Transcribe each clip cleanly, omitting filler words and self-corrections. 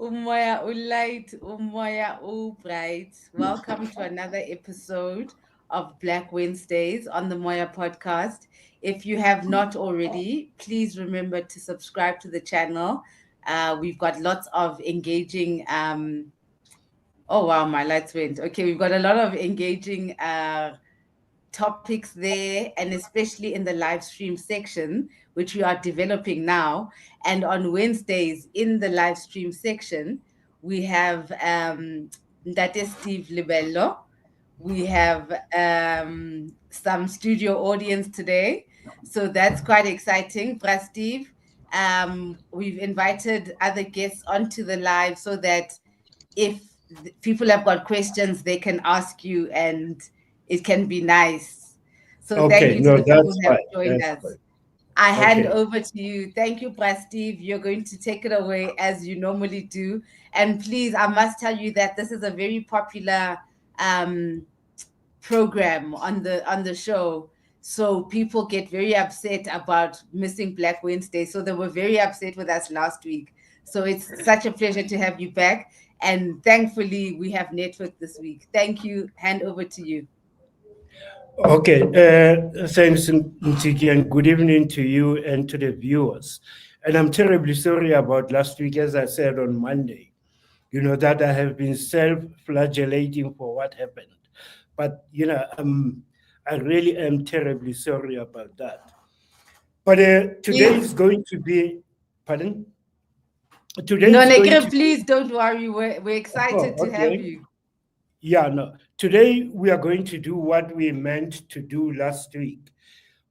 Umoya Ulight, Umoya Bright. Welcome to another episode of Black Wednesdays on the Moya podcast. If you have not already, please remember to subscribe to the channel. We've got lots of engaging. Oh wow, my lights went. Okay, we've got a lot of engaging topics there, and especially in the live stream section, which we are developing now. And on Wednesdays in the live stream section, we have that is Steve Lebelo. We have some studio audience today, so that's quite exciting. Bra Steve, we've invited other guests onto the live so that if people have got questions, they can ask you and it can be nice. So thank Okay, you to no, the people that's who have fine. joined That's us. fine. I hand Okay. over to you. Thank you, Brad Steve. You're going to take it away as you normally do. And please, I must tell you that this is a very popular program on the show. So people get very upset about missing Black Wednesday. So they were very upset with us last week. So it's such a pleasure to have you back. And thankfully, we have network this week. Thank you. Hand over to you. Okay. Thanks, Ntiki, and good evening to you and to the viewers. And I'm terribly sorry about last week, as I said on Monday. That I have been self-flagellating for what happened. But I really am terribly sorry about that. But today Please. is going to be, pardon? Today No, is going Nekre, to be, please don't worry. We're excited oh, to have okay. you. Yeah, no. Today we are going to do what we meant to do last week.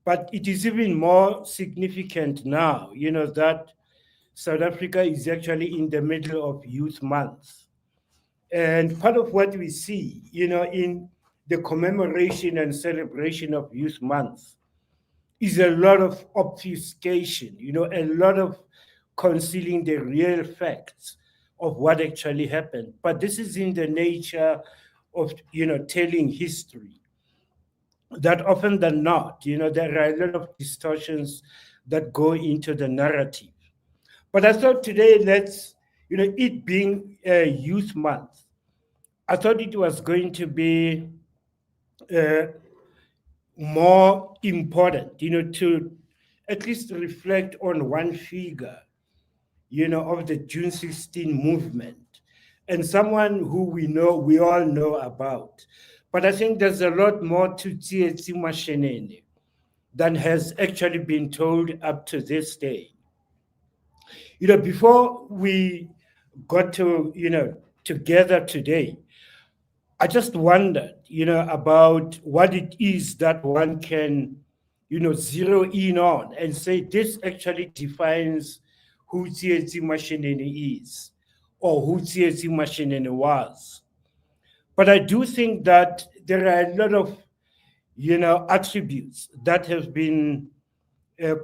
But it is even more significant now, that South Africa is actually in the middle of Youth Month. And part of what we see, in the commemoration and celebration of Youth Month is a lot of obfuscation, a lot of concealing the real facts of what actually happened. But this is in the nature of, telling history, that often than not, there are a lot of distortions that go into the narrative. But I thought today, it being a youth month, I thought it was going to be uh, more important, to at least reflect on one figure, of the June 16 movement, and someone who we all know about. But I think there's a lot more to TSIETSI than has actually been told up to this day. Before we got together today, I just wondered, about what it is that one can, zero in on and say this actually defines who TSIETSI is or who TSIETSI was. But I do think that there are a lot of, attributes that have been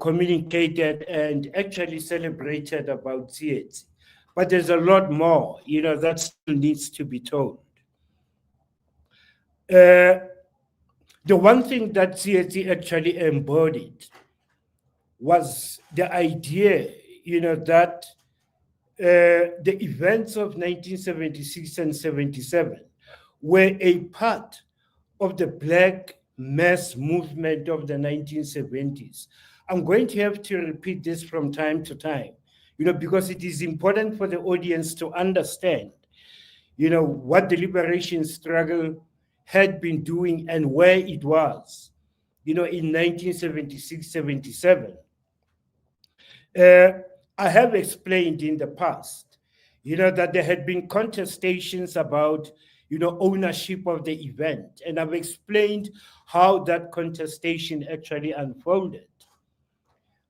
communicated and actually celebrated about TSIETSI. But there's a lot more, that still needs to be told. Uh, the one thing that TSIETSI actually embodied was the idea, that the events of 1976 and 77 were a part of the Black mass movement of the 1970s. I'm going to have to repeat this from time to time, because it is important for the audience to understand, what the liberation struggle had been doing and where it was, in 1976, 77. Uh, I have explained in the past, that there had been contestations about, ownership of the event. And I've explained how that contestation actually unfolded.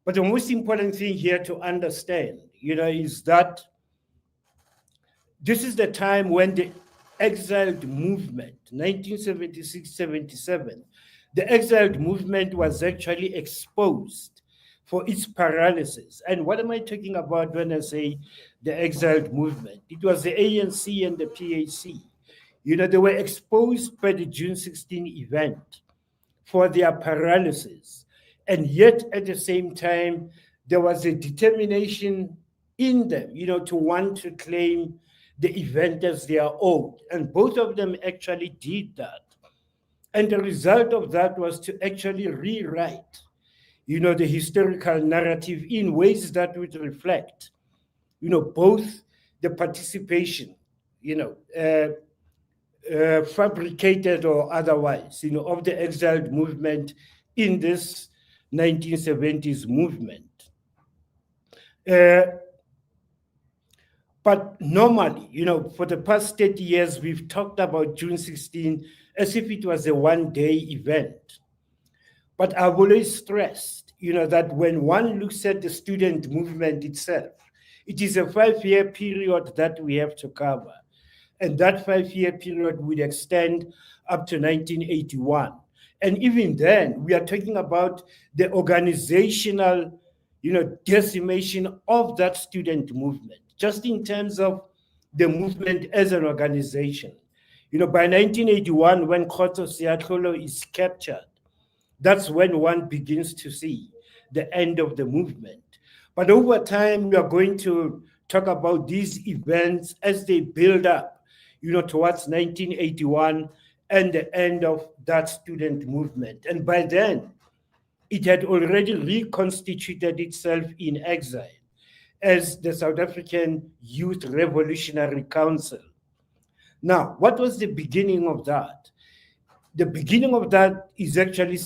But the most important thing here to understand, is that this is the time when the exiled movement, 1976-77, the exiled movement was actually exposed for its paralysis. And what am I talking about when I say the exiled movement? It was the ANC and the PAC. They were exposed by the June 16 event for their paralysis. And yet, at the same time, there was a determination in them, to want to claim the event as their own. And both of them actually did that. And the result of that was to actually rewrite, the historical narrative in ways that would reflect, both the participation, you know, fabricated or otherwise, of the exiled movement in this 1970s movement. But normally, for the past 30 years, we've talked about June 16 as if it was a one-day event. But I've always stressed, that when one looks at the student movement itself, it is a 5-year period that we have to cover. And that 5-year period would extend up to 1981. And even then, we are talking about the organizational, decimation of that student movement, just in terms of the movement as an organization. By 1981, when Khoto Siatlolo is captured, that's when one begins to see the end of the movement. But over time, we are going to talk about these events as they build up, towards 1981 and the end of that student movement. And by then, it had already reconstituted itself in exile as the South African Youth Revolutionary Council. Now, what was the beginning of that? The beginning of that is actually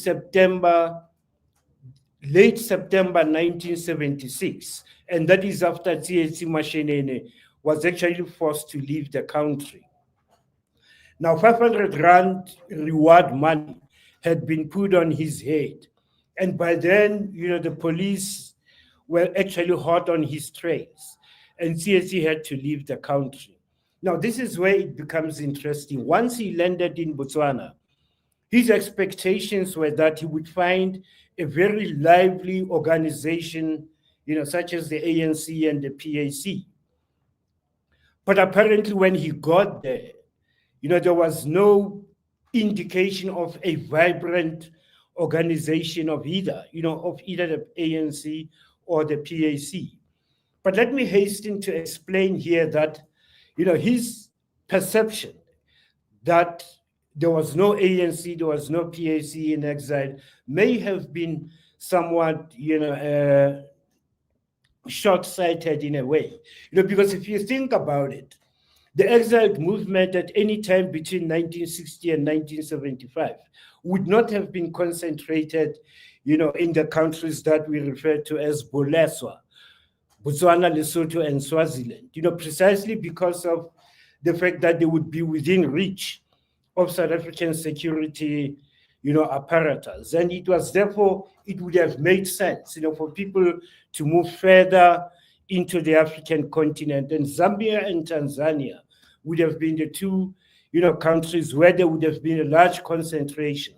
late September 1976, and that is after TSIETSI MASHININI was actually forced to leave the country. Now, 500 Rand reward money had been put on his head, and by then, the police were actually hot on his trails, and TSIETSI had to leave the country. Now, this is where it becomes interesting. Once he landed in Botswana, his expectations were that he would find a very lively organization, such as the ANC and the PAC. But apparently, when he got there, there was no indication of a vibrant organization of either, of either the ANC or the PAC. But let me hasten to explain here that, his perception that there was no ANC, there was no PAC in exile, may have been somewhat, short-sighted in a way. Because if you think about it, the exiled movement at any time between 1960 and 1975 would not have been concentrated, in the countries that we refer to as Boleswa, Botswana, Lesotho, and Swaziland, precisely because of the fact that they would be within reach of South African security, apparatus. And it was therefore, it would have made sense, for people to move further into the African continent. And Zambia and Tanzania would have been the two, countries where there would have been a large concentration,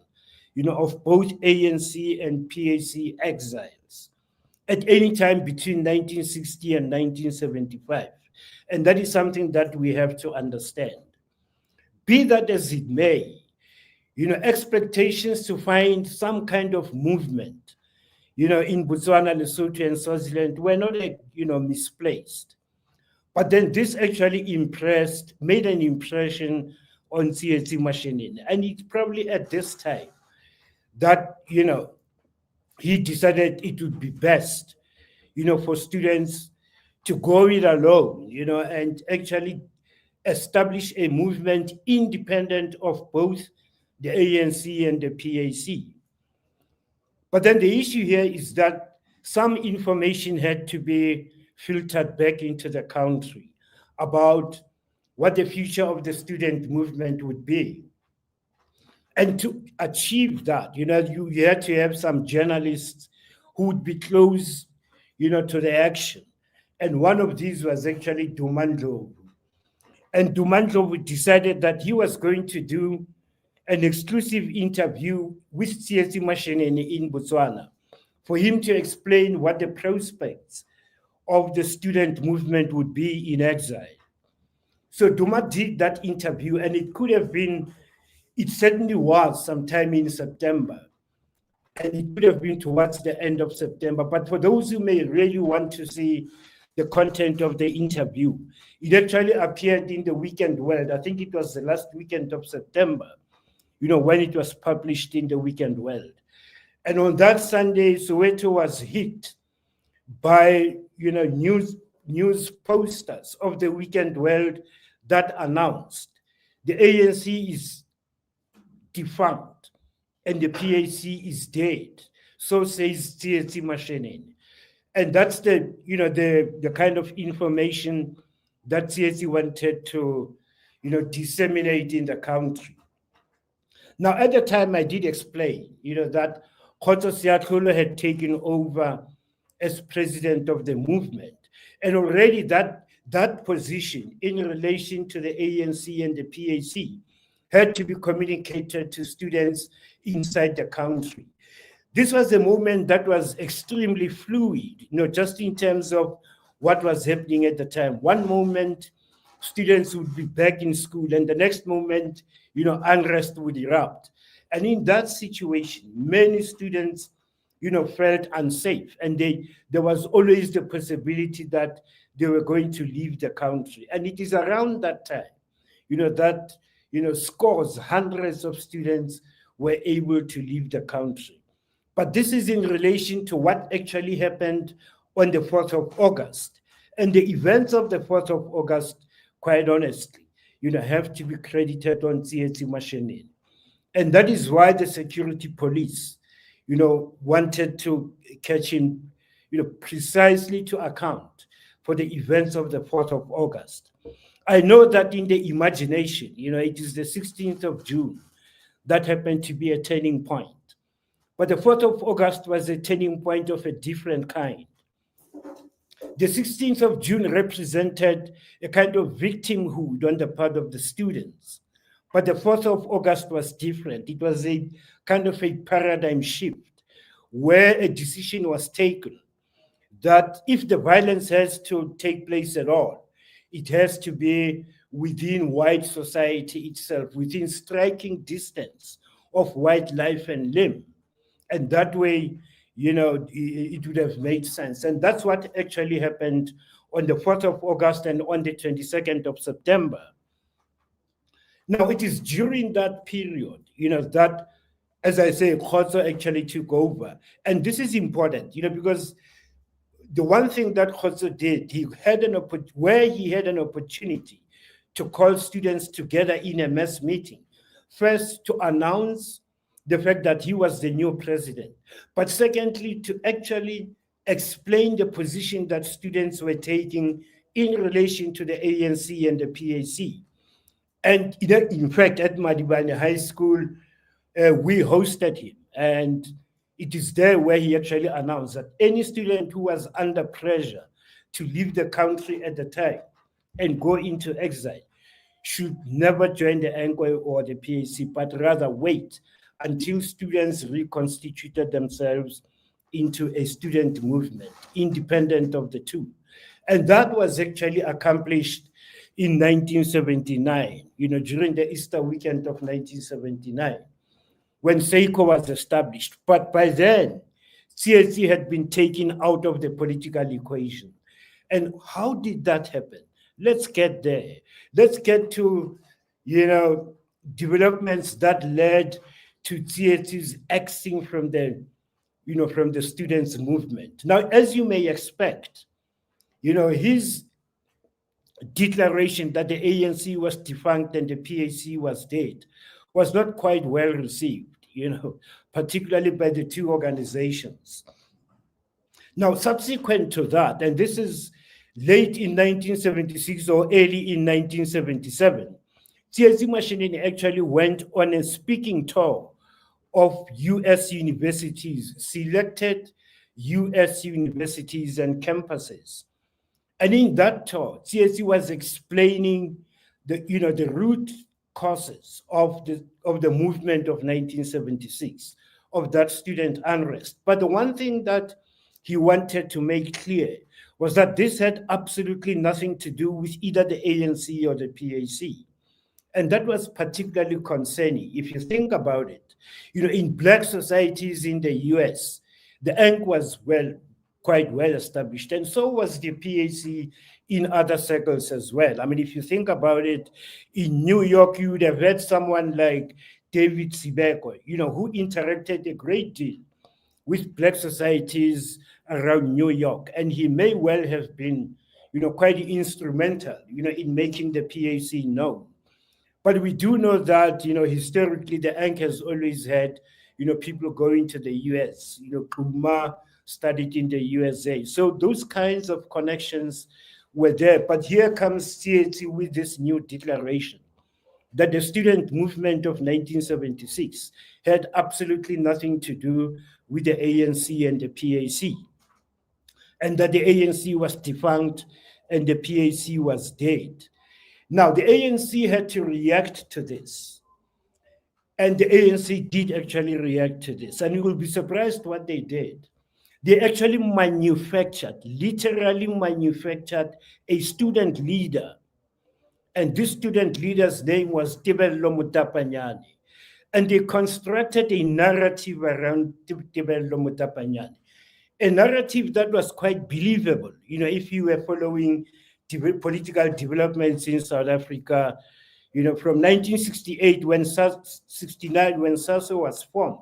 of both ANC and PAC exiles at any time between 1960 and 1975. And that is something that we have to understand. Be that as it may, expectations to find some kind of movement, in Botswana, Lesotho, and Swaziland were not, misplaced. But then this actually made an impression on TSIETSI MASHININI. And it's probably at this time that, he decided it would be best, for students to go it alone, and actually establish a movement independent of both the ANC and the PAC. But then the issue here is that some information had to be filtered back into the country about what the future of the student movement would be. And to achieve that, you had to have some journalists who would be close, to the action. And one of these was actually Dumandlovu. And Dumandlovu decided that he was going to do an exclusive interview with TSIETSI MASHININI in Botswana for him to explain what the prospects of the student movement would be in exile. So Duma did that interview, and it certainly was sometime in September, and it could have been towards the end of September. But for those who may really want to see the content of the interview. It actually appeared in the Weekend World. I think it was the last weekend of September, when it was published in the Weekend World. And on that Sunday, Soweto was hit by, news posters of the Weekend World that announced the ANC is defunct and the PAC is dead. So says TSIETSI MASHININI. And that's the kind of information that TSIETSI wanted to, disseminate in the country. Now, at the time, I did explain, that Kgotso Seatlholo had taken over as president of the movement. And already that position in relation to the ANC and the PAC had to be communicated to students inside the country. This was a movement that was extremely fluid, just in terms of what was happening at the time. One moment, students would be back in school, and the next moment, unrest would erupt. And in that situation, many students, felt unsafe, and there was always the possibility that they were going to leave the country. And it is around that time, that, scores, hundreds of students were able to leave the country. But this is in relation to what actually happened on the 4th of August. And the events of the 4th of August, quite honestly, have to be credited on TSIETSI MASHININI. And that is why the security police, wanted to catch him, precisely to account for the events of the 4th of August. I know that in the imagination, it is the 16th of June that happened to be a turning point. But the 4th of August was a turning point of a different kind. The 16th of June represented a kind of victimhood on the part of the students. But the 4th of August was different. It was a kind of a paradigm shift where a decision was taken that if the violence has to take place at all, it has to be within white society itself, within striking distance of white life and limb. And that way, it would have made sense. And that's what actually happened on the 4th of August and on the 22nd of September. Now, it is during that period, that, as I say, Kgotso actually took over. And this is important, because the one thing that Kgotso did, where he had an opportunity to call students together in a mass meeting, first to announce the fact that he was the new president, but secondly, to actually explain the position that students were taking in relation to the ANC and the PAC. And in fact, at Madibane High School, we hosted him. And it is there where he actually announced that any student who was under pressure to leave the country at the time and go into exile should never join the NKOI or the PAC, but rather wait until students reconstituted themselves into a student movement, independent of the two. And that was actually accomplished in 1979, during the Easter weekend of 1979, when SEICO was established. But by then, TSIETSI had been taken out of the political equation. And how did that happen? Let's get there. Let's get to, developments that led to TSIETSI's axing from the students' movement. Now, as you may expect, his declaration that the ANC was defunct and the PAC was dead was not quite well received, particularly by the two organizations. Now, subsequent to that, and this is late in 1976 or early in 1977, TSIETSI MASHININI actually went on a speaking tour of US universities, selected US universities and campuses. And in that tour, TSIETSI was explaining the root causes of the movement of 1976, of that student unrest. But the one thing that he wanted to make clear was that this had absolutely nothing to do with either the ANC or the PAC. And that was particularly concerning. If you think about it, in Black societies in the US, the ANC was, well, quite well established. And so was the PAC in other circles as well. I mean, if you think about it, in New York, you would have had someone like David Sibeko, who interacted a great deal with Black societies around New York. And he may well have been, quite instrumental, in making the PAC known. But we do know that, historically, the ANC has always had, people going to the US. Kuma studied in the USA. So those kinds of connections were there. But here comes TSIETSI with this new declaration that the student movement of 1976 had absolutely nothing to do with the ANC and the PAC, and that the ANC was defunct and the PAC was dead. Now, the ANC had to react to this. And the ANC did actually react to this. And you will be surprised what they did. They actually literally manufactured a student leader. And this student leader's name was Lebelo Mutapanyane. And they constructed a narrative around Lebelo Mutapanyane, a narrative that was quite believable. If you were following political developments in South Africa, from 1968 when 69 when SASO was formed,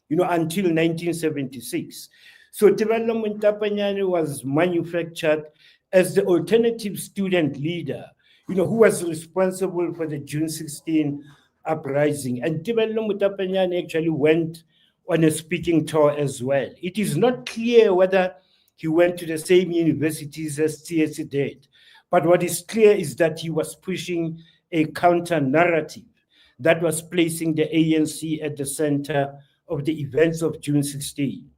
until 1976. So Lebelo Mutapanyane was manufactured as the alternative student leader, who was responsible for the June 16 uprising. And Lebelo Mutapanyane actually went on a speaking tour as well. It is not clear whether he went to the same universities as TSIETSI did, but what is clear is that he was pushing a counter narrative that was placing the ANC at the center of the events of June 16.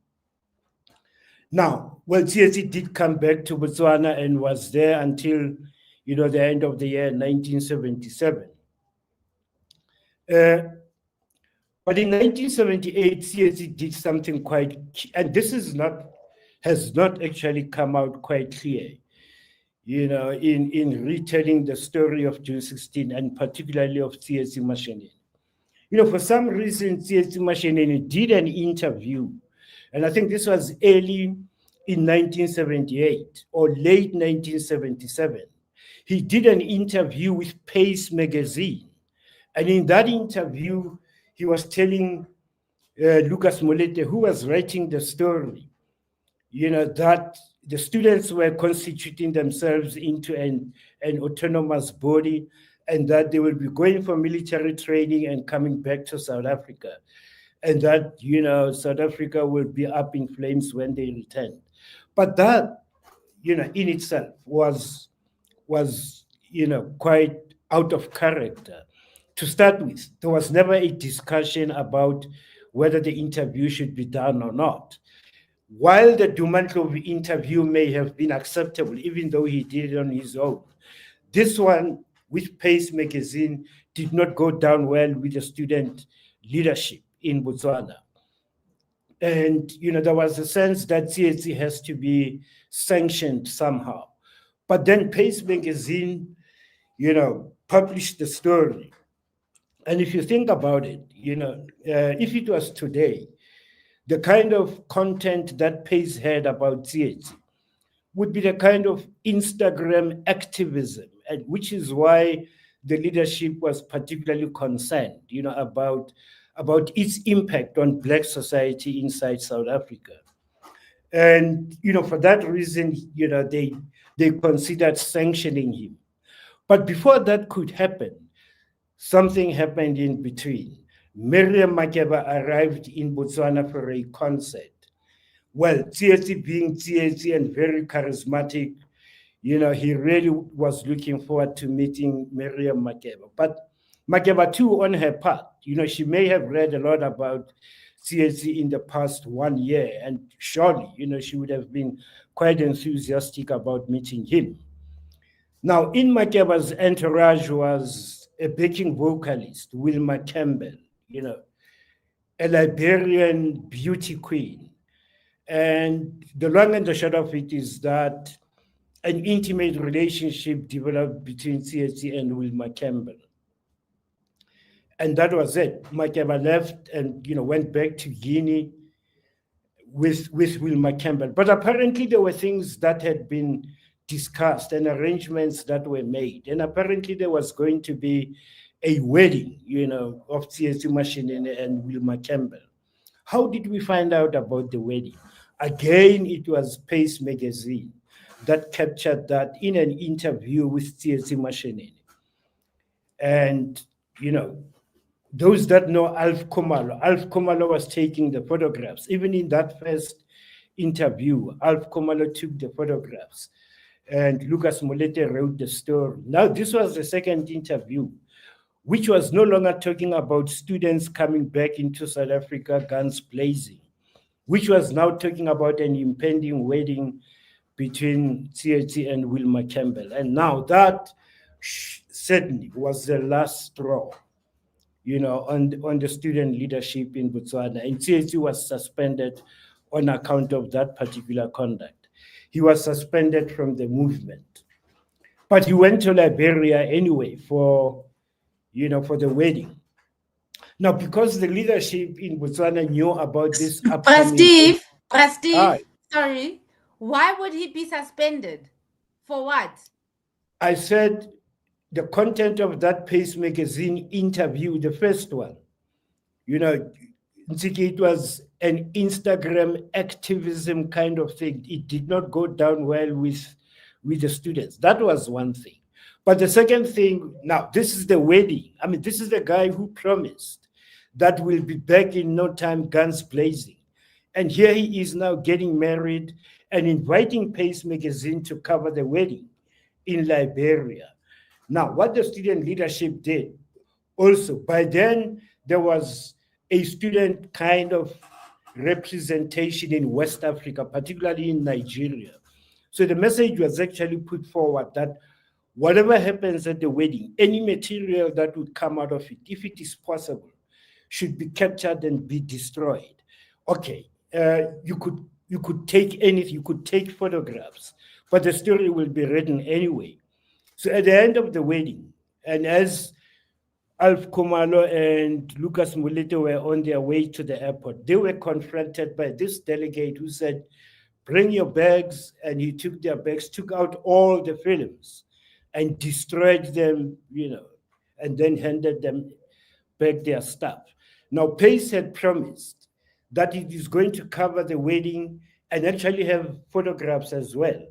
Now, TSIETSI did come back to Botswana and was there until, the end of the year 1977. But in 1978, TSIETSI did something quite, and this has not actually come out quite clear, in retelling the story of June 16 and particularly of TSIETSI MASHININI. For some reason, TSIETSI MASHININI did an interview, and I think this was early in 1978 or late 1977. He did an interview with Pace magazine, and in that interview, he was telling Lucas Molete, who was writing the story, that the students were constituting themselves into an autonomous body, and that they will be going for military training and coming back to South Africa, and that, South Africa will be up in flames when they return. But that, in itself was quite out of character. To start with, there was never a discussion about whether the interview should be done or not. While the Dumantlo interview may have been acceptable, even though he did it on his own, this one with Pace magazine did not go down well with the student leadership in Botswana. And, there was a sense that TSIETSI has to be sanctioned somehow. But then Pace magazine, published the story. And if you think about it, if it was today, the kind of content that Pace had about TSIETSI would be the kind of Instagram activism, and which is why the leadership was particularly concerned, about its impact on Black society inside South Africa. And, for that reason, they considered sanctioning him. But before that could happen, something happened in between. Miriam Makeba arrived in Botswana for a concert. Well, TSIETSI being TSIETSI and very charismatic, he really was looking forward to meeting Miriam Makeba. But Makeba too, on her part, she may have read a lot about TSIETSI in the past 1 year, and surely, she would have been quite enthusiastic about meeting him. Now, in Makeba's entourage was a backing vocalist, Wilma Campbell, a Liberian beauty queen. And the long and the short of it is that an intimate relationship developed between TSIETSI and Wilma Campbell. And that was it. Makeba left and went back to Guinea, with Wilma Campbell. But apparently there were things that had been discussed and arrangements that were made. And apparently there was going to be a wedding, of TSIETSI MASHININI and Wilma Campbell. How did we find out about the wedding? Again, it was Pace magazine that captured that in an interview with TSIETSI MASHININI. And, those that know Alf Komalo was taking the photographs. Even in that first interview, Alf Komalo took the photographs and Lucas Molete wrote the story. Now, this was the second interview, which was no longer talking about students coming back into South Africa, guns blazing, which was now talking about an impending wedding between TSIETSI and Wilma Campbell. And now that certainly was the last straw, on the student leadership in Botswana. And TSIETSI was suspended on account of that particular conduct. He was suspended from the movement. But he went to Liberia anyway for the wedding. Now, because the leadership in Botswana knew about this upcoming... Steve, sorry. Why would he be suspended? For what? I said the content of that Pace magazine interview, the first one, it was an Instagram activism kind of thing. It did not go down well with the students. That was one thing. But the second thing, now, this is the wedding. I mean, this is the guy who promised that we'll be back in no time, guns blazing. And here he is now getting married and inviting Pace magazine to cover the wedding in Liberia. Now, what the student leadership did also, by then, there was a student kind of representation in West Africa, particularly in Nigeria. So the message was actually put forward that whatever happens at the wedding, any material that would come out of it, if it is possible, should be captured and be destroyed. Okay, you could take anything, you could take photographs, but the story will be written anyway. So at the end of the wedding, and as Alf Komalo and Lucas Molete were on their way to the airport, they were confronted by this delegate who said, "Bring your bags," and he took their bags, took out all the films and destroyed them, and then handed them back their stuff. Now, Pace had promised that it is going to cover the wedding and actually have photographs as well.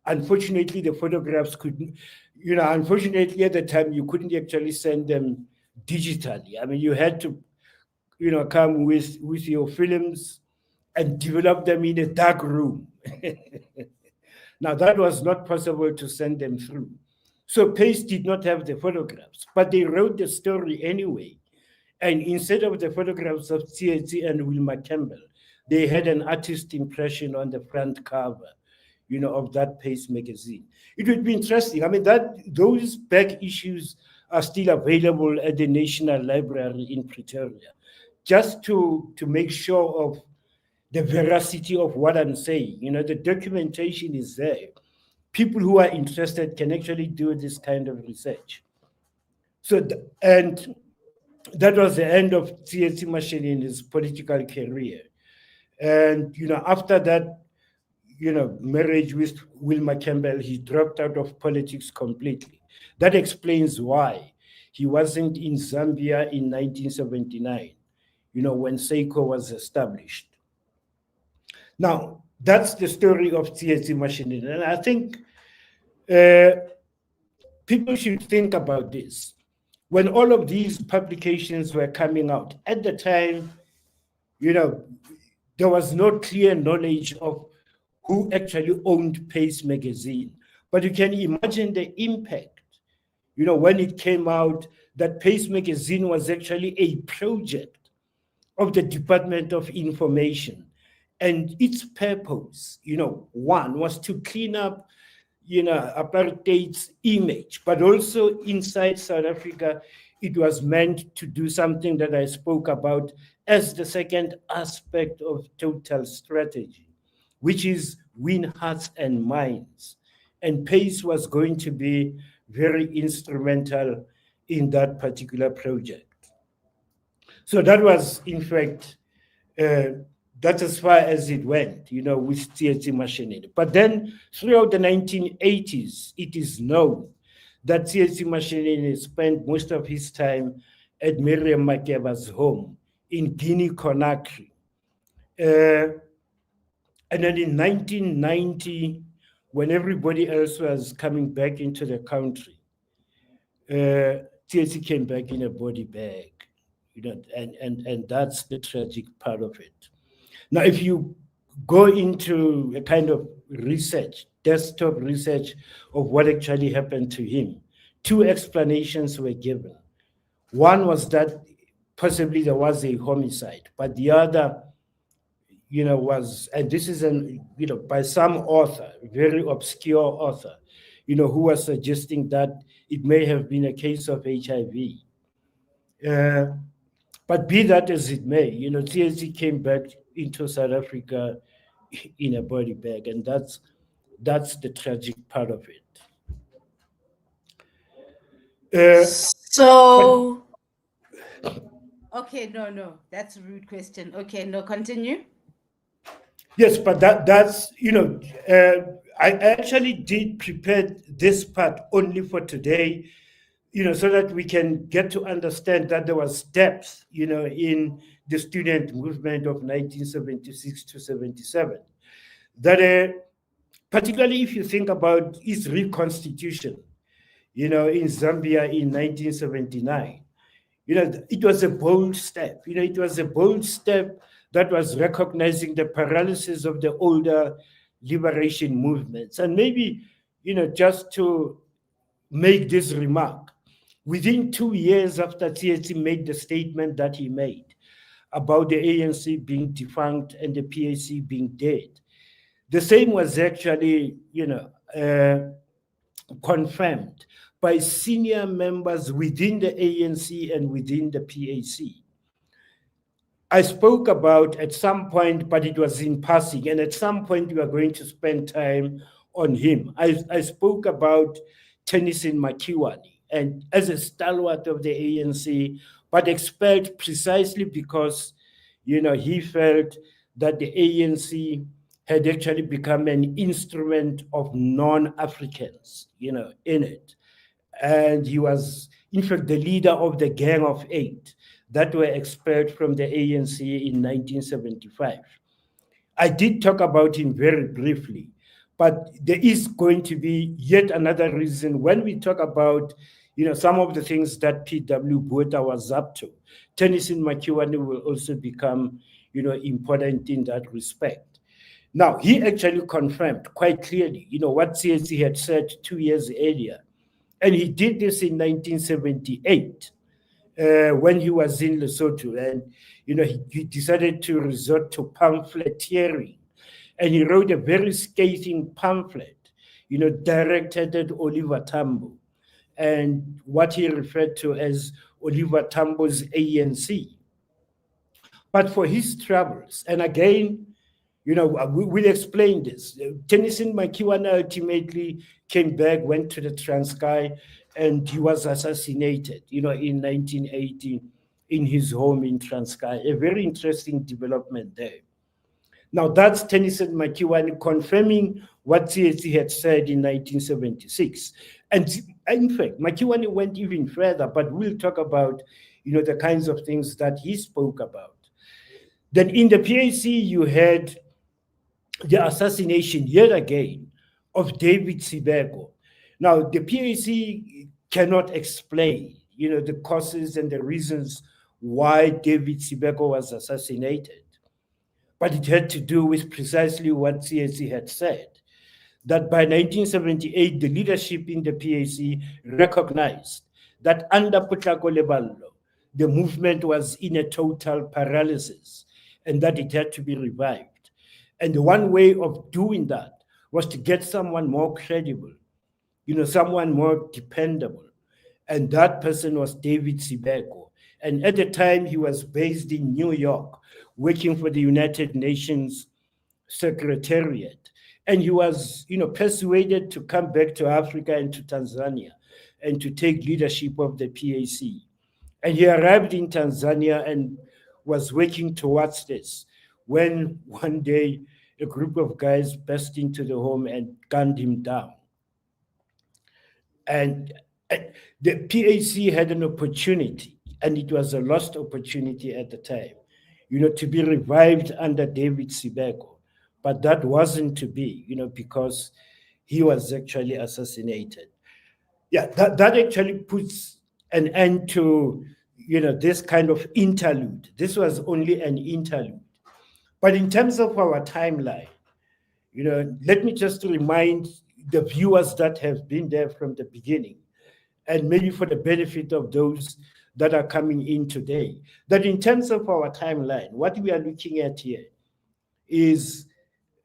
Unfortunately, the photographs couldn't, unfortunately at the time, you couldn't actually send them digitally. I mean, you had to, come with your films and develop them in a dark room. Now, that was not possible to send them through. So Pace did not have the photographs, but they wrote the story anyway. And instead of the photographs of TSIETSI and Wilma Campbell, they had an artist impression on the front cover, of that Pace magazine. It would be interesting. I mean, those back issues are still available at the National Library in Pretoria, just to make sure of the veracity of what I'm saying. The documentation is there. People who are interested can actually do this kind of research. So, and that was the end of TSIETSI MASHININI's political career. And, after that, marriage with Wilma Campbell, he dropped out of politics completely. That explains why he wasn't in Zambia in 1979, when SACO was established. Now, that's the story of TSIETSI MASHININI. And I think people should think about this. When all of these publications were coming out, at the time, there was no clear knowledge of who actually owned Pace magazine. But you can imagine the impact, when it came out that Pace magazine was actually a project of the Department of Information. And its purpose, one was to clean up, apartheid's image, but also inside South Africa, it was meant to do something that I spoke about as the second aspect of total strategy, which is win hearts and minds. And Pace was going to be very instrumental in that particular project. So that was, in fact, That's as far as it went, with TSIETSI MASHININI. But then throughout the 1980s, it is known that TSIETSI MASHININI spent most of his time at Miriam Makeba's home in Guinea-Conakry. And then in 1990, when everybody else was coming back into the country, TSC came back in a body bag, and that's the tragic part of it. Now, if you go into a kind of research, desktop research of what actually happened to him, two explanations were given. One was that possibly there was a homicide, but the other, was, and this is by some author, very obscure author, who was suggesting that it may have been a case of HIV. But be that as it may, TSC came back into South Africa in a body bag, and that's the tragic part of it. So, okay, no, that's a rude question. Okay, no, continue. Yes, but that's I actually did prepare this part only for today, so that we can get to understand that there was depth, in the student movement of 1976 to 77. That particularly if you think about its reconstitution, in Zambia in 1979, it was a bold step. It was a bold step that was recognizing the paralysis of the older liberation movements. And maybe, just to make this remark, within 2 years after TSC made the statement that he made about the ANC being defunct and the PAC being dead, the same was actually, confirmed by senior members within the ANC and within the PAC. I spoke about at some point, but it was in passing, and at some point we are going to spend time on him. I spoke about Tennyson Makiwane, and as a stalwart of the ANC, but expelled precisely because, he felt that the ANC had actually become an instrument of non-Africans, in it. And he was, in fact, the leader of the Gang of Eight that were expelled from the ANC in 1975. I did talk about him very briefly, but there is going to be yet another reason when we talk about, some of the things that P.W. Botha was up to. Tennyson Makiwane will also become, important in that respect. Now, he actually confirmed quite clearly, what CSC had said 2 years earlier. And he did this in 1978 when he was in Lesotho. And, he decided to resort to pamphleteering. And he wrote a very scathing pamphlet, directed at Oliver Tambo and what he referred to as Oliver Tambo's ANC. But for his travels, and again, we'll explain this. Tennyson Makiwane ultimately came back, went to the Transkei, and he was assassinated, in 1980 in his home in Transkei. A very interesting development there. Now, that's Tennyson Makiwane confirming what TSC had said in 1976. And in fact, Makiwane went even further, but we'll talk about, the kinds of things that he spoke about. Then in the PAC, you had the assassination yet again of David Sibeko. Now, the PAC cannot explain, the causes and the reasons why David Sibeko was assassinated. But it had to do with precisely what CSC had said, that by 1978, the leadership in the PAC recognized that under Potlako Lebelo, the movement was in a total paralysis and that it had to be revived. And the one way of doing that was to get someone more credible, someone more dependable. And that person was David Sibeko. And at the time, he was based in New York, working for the United Nations Secretariat. And he was, persuaded to come back to Africa and to Tanzania and to take leadership of the PAC. And he arrived in Tanzania and was working towards this when one day a group of guys burst into the home and gunned him down. And the PAC had an opportunity, and it was a lost opportunity at the time, to be revived under David Sibeko. But that wasn't to be, because he was actually assassinated. Yeah, that actually puts an end to, this kind of interlude. This was only an interlude. But in terms of our timeline, let me just remind the viewers that have been there from the beginning, and maybe for the benefit of those that are coming in today, that in terms of our timeline, what we are looking at here is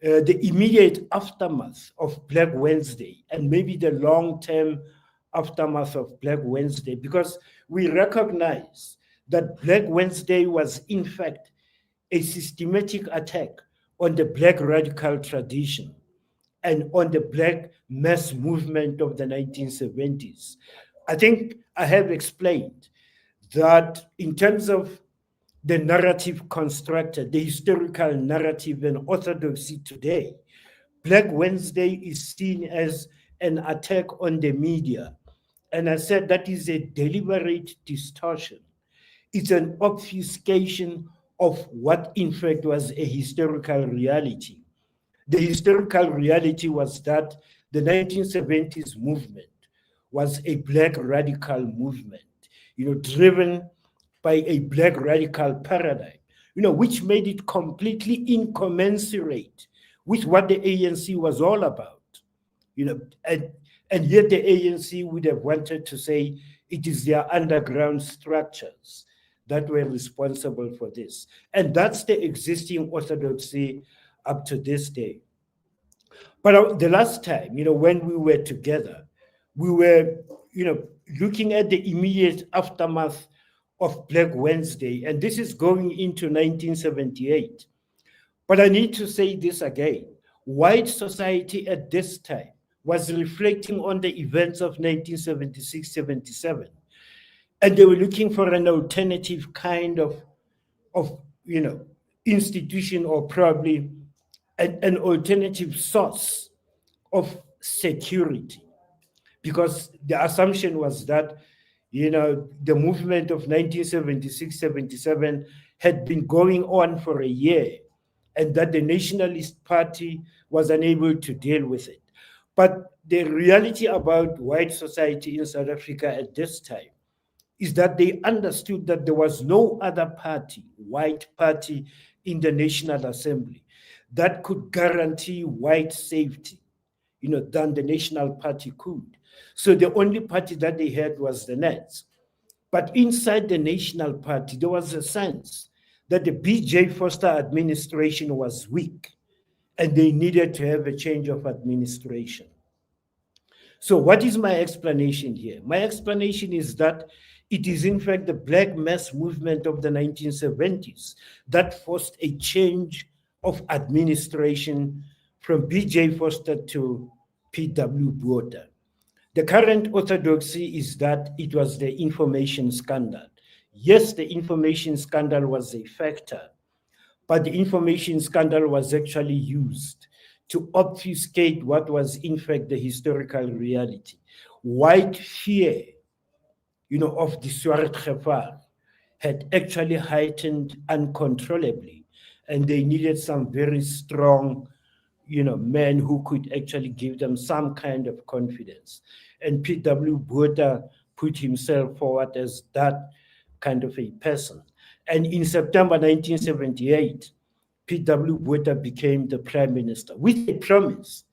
the immediate aftermath of Black Wednesday and maybe the long-term aftermath of Black Wednesday, because we recognize that Black Wednesday was in fact a systematic attack on the Black radical tradition and on the Black mass movement of the 1970s. I think I have explained that in terms of the narrative constructed, the historical narrative and orthodoxy today, Black Wednesday is seen as an attack on the media. And I said that is a deliberate distortion. It's an obfuscation of what in fact was a historical reality. The historical reality was that the 1970s movement was a Black radical movement, driven by a Black radical paradigm, which made it completely incommensurate with what the ANC was all about, and yet the ANC would have wanted to say it is their underground structures that were responsible for this. And that's the existing orthodoxy up to this day. But the last time, when we were together, we were, looking at the immediate aftermath of Black Wednesday, and this is going into 1978. But I need to say this again. White society at this time was reflecting on the events of 1976-77, and they were looking for an alternative kind of institution, or probably an alternative source of security, because the assumption was that the movement of 1976-77 had been going on for a year, and that the Nationalist Party was unable to deal with it. But the reality about white society in South Africa at this time is that they understood that there was no other party, white party, in the National Assembly that could guarantee white safety, than the National Party could. So the only party that they had was the Nets. But inside the National Party, there was a sense that the B.J. Foster administration was weak, and they needed to have a change of administration. So what is my explanation here? My explanation is that it is in fact the Black mass movement of the 1970s that forced a change of administration from B.J. Foster to P.W. Botha. The current orthodoxy is that it was the information scandal. Yes, the information scandal was a factor, but the information scandal was actually used to obfuscate what was in fact the historical reality. White fear, of the Swart Gevaar had actually heightened uncontrollably, and they needed some very strong, men who could actually give them some kind of confidence. And P.W. Botha put himself forward as that kind of a person. And in September 1978, P.W. Botha became the prime minister with a promise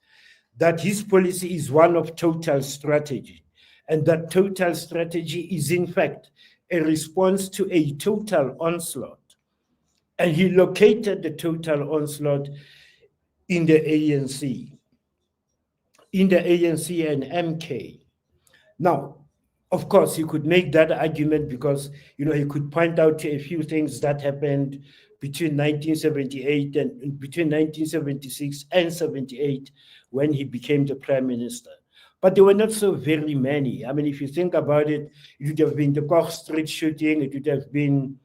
that his policy is one of total strategy, and that total strategy is in fact a response to a total onslaught. And he located the total onslaught in the ANC, and MK. Now, of course, you could make that argument because, he could point out to a few things that happened between 1978 and between 1976 and 78 when he became the prime minister. But there were not so very many. I mean, if you think about it, it would have been the Koch Street shooting, it would have been,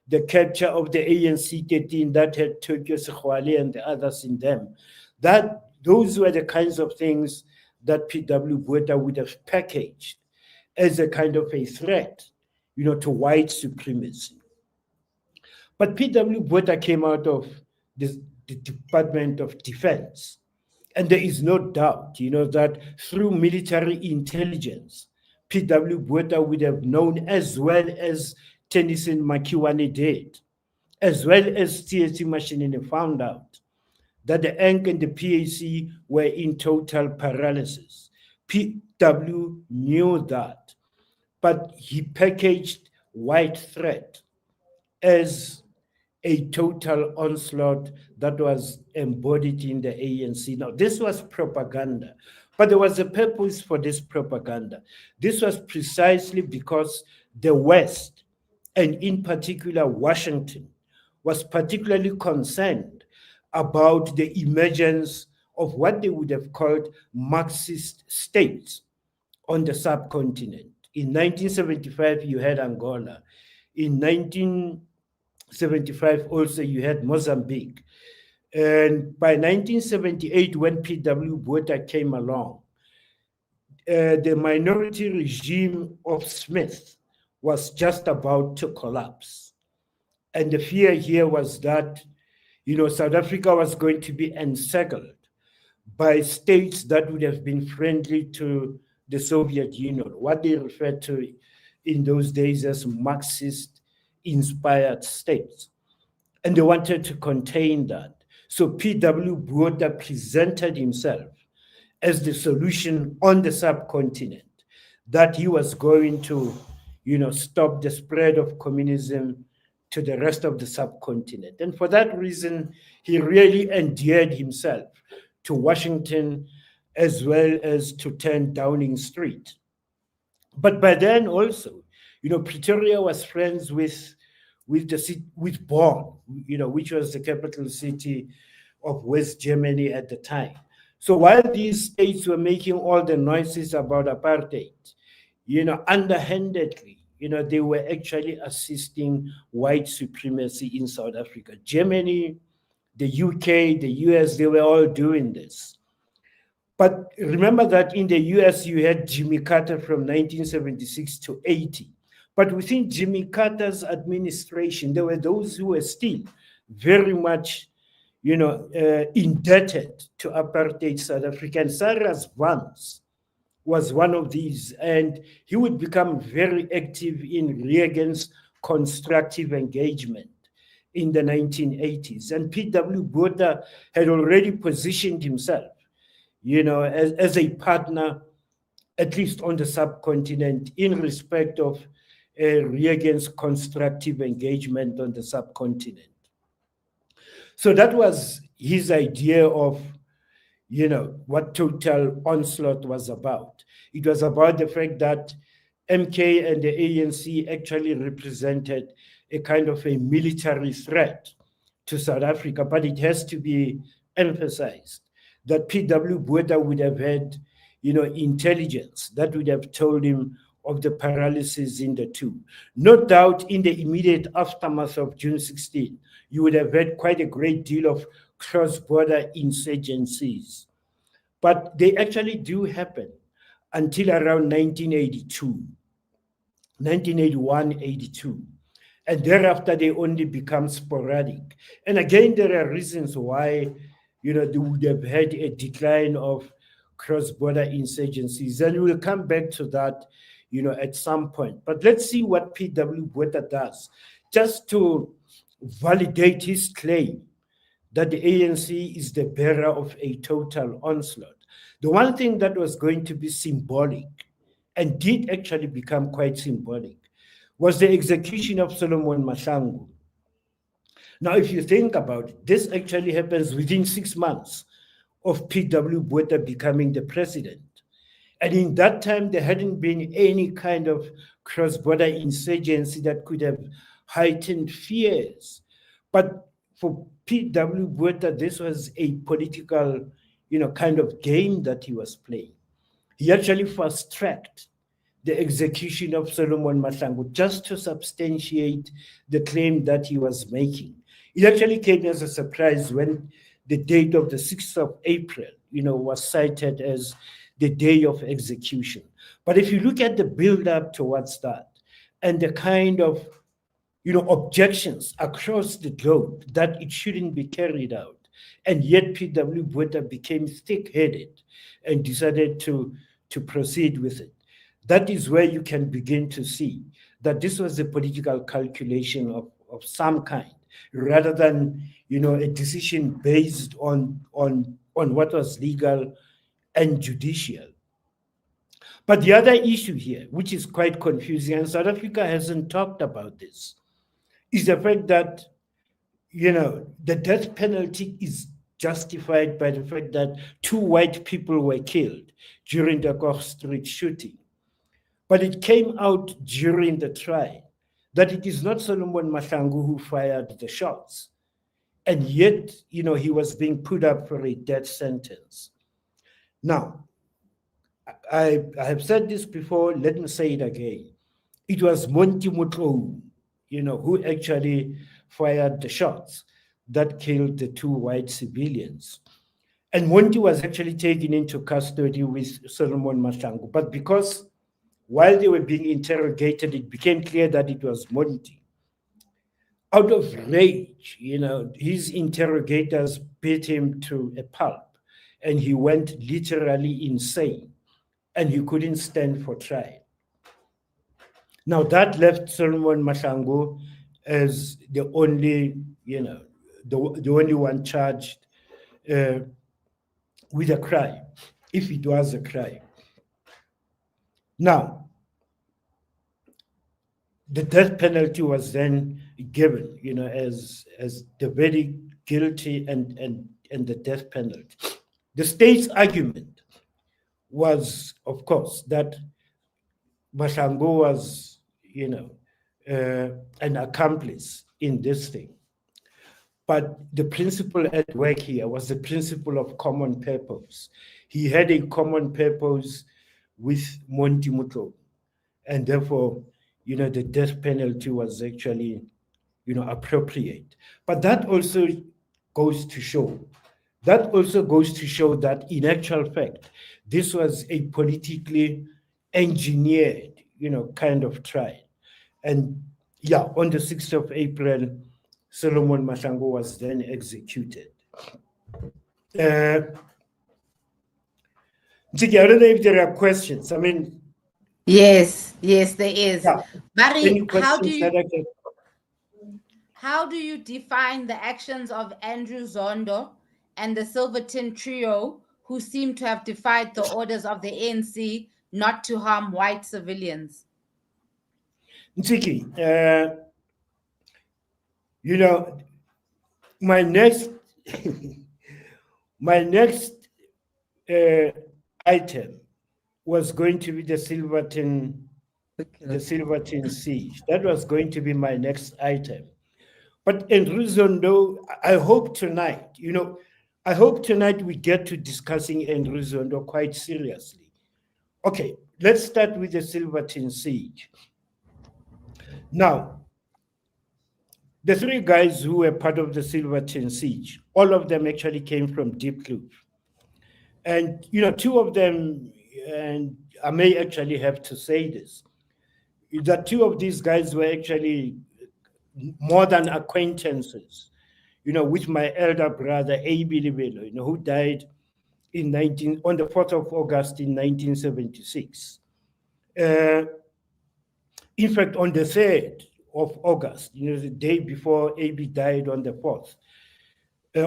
the capture of the ANC-13 that had Tokyo Sekgwale and the others in them. Those were the kinds of things that P.W. Botha would have packaged as a kind of a threat, to white supremacy. But P.W. Botha came out of the Department of Defense. And there is no doubt, that through military intelligence, P.W. Botha would have known, as well as Tennyson Makiwane did, as well as TSIETSI MASHININI found out, that the ANC and the PAC were in total paralysis. P.W. knew that, but he packaged white threat as a total onslaught that was embodied in the ANC. Now, this was propaganda, but there was a purpose for this propaganda. This was precisely because the West, and in particular Washington, was particularly concerned about the emergence of what they would have called Marxist states on the subcontinent. In 1975, you had Angola. In 1975, also, you had Mozambique. And by 1978, when P.W. Botha came along, the minority regime of Smith was just about to collapse. And the fear here was that, South Africa was going to be encircled by states that would have been friendly to the Soviet Union, what they referred to in those days as Marxist-inspired states. And they wanted to contain that. So P.W. Botha presented himself as the solution on the subcontinent, that he was going to, stop the spread of communism to the rest of the subcontinent. And for that reason, he really endeared himself to Washington as well as to 10 Downing Street. But by then also, Pretoria was friends with Bonn, which was the capital city of West Germany at the time. So while these states were making all the noises about apartheid, underhandedly, they were actually assisting white supremacy in South Africa. Germany, the UK, the US, they were all doing this. But remember that in the US, you had Jimmy Carter from 1976 to 80. But within Jimmy Carter's administration, there were those who were still very much, indebted to apartheid South Africa. And Cyrus Vance was one of these. And he would become very active in Reagan's constructive engagement in the 1980s. And P.W. Botha had already positioned himself, as a partner, at least on the subcontinent, in respect of Reagan's constructive engagement on the subcontinent. So that was his idea of, what total onslaught was about. It was about the fact that MK and the ANC actually represented a kind of a military threat to South Africa, but it has to be emphasized that P.W. Botha would have had, intelligence that would have told him of the paralysis in the two. No doubt in the immediate aftermath of June 16, you would have had quite a great deal of cross-border insurgencies. But they actually do happen until around 1981, 82. And thereafter, they only become sporadic. And again, there are reasons why, they would have had a decline of cross-border insurgencies. And we'll come back to that, at some point. But let's see what P.W. Botha does, just to validate his claim that the ANC is the bearer of a total onslaught. The one thing that was going to be symbolic, and did actually become quite symbolic, was the execution of Solomon Mahlangu. Now, if you think about it, this actually happens within 6 months of P.W. Botha becoming the president. And in that time, there hadn't been any kind of cross-border insurgency that could have heightened fears. But for P.W. Botha, this was a political, kind of game that he was playing. He actually fast-tracked the execution of Solomon Mahlangu just to substantiate the claim that he was making. It actually came as a surprise when the date of the 6th of April, was cited as the day of execution. But if you look at the build-up towards that and the kind of, objections across the globe that it shouldn't be carried out, and yet P.W. Botha became thick-headed and decided to proceed with it. That is where you can begin to see that this was a political calculation of some kind, rather than a decision based on what was legal and judicial. But the other issue here, which is quite confusing, and South Africa hasn't talked about this, is the fact that the death penalty is justified by the fact that 2 white people were killed during the Koch Street shooting. But it came out during the trial that it is not Solomon Mahlangu who fired the shots. And yet, he was being put up for a death sentence. Now, I have said this before, let me say it again. It was Monty Mutlou, who actually fired the shots that killed the 2 white civilians. And Monty was actually taken into custody with Solomon Mahlangu. But because while they were being interrogated, it became clear that it was Monty. Out of rage, his interrogators beat him to a pulp, and he went literally insane, and he couldn't stand for trial. Now that left Solomon Mahlangu as the only, the only one charged with a crime, if it was a crime. Now, the death penalty was then given, as the very guilty and the death penalty. The state's argument was, of course, that Mahlangu was, an accomplice in this thing. But the principle at work here was the principle of common purpose. He had a common purpose with Monty Mutlou, and therefore, the death penalty was actually, appropriate. But that also goes to show that in actual fact, this was a politically engineered, kind of trial. And yeah, on the 6th of April, Solomon Mahlangu was then executed. Ntiki, I don't know if there are questions. I mean, yes, there is. Yeah. Barry, how do you define the actions of Andrew Zondo and the Silverton trio, who seem to have defied the orders of the ANC not to harm white civilians? Ntiki, my next item was going to be the Silverton siege. That was going to be my next item. But in reason, though, I hope tonight we get to discussing Andrew Zondo quite seriously. Okay, let's start with the Silverton siege. Now, the 3 guys who were part of the Silverton siege, all of them actually came from Diepkloof. And, 2 of them, and I may actually have to say this, that 2 of these guys were actually more than acquaintances, with my elder brother, A.B. Lebelo, who died on the 4th of August in 1976. In fact, on the 3rd of August, the day before A.B. died on the 4th,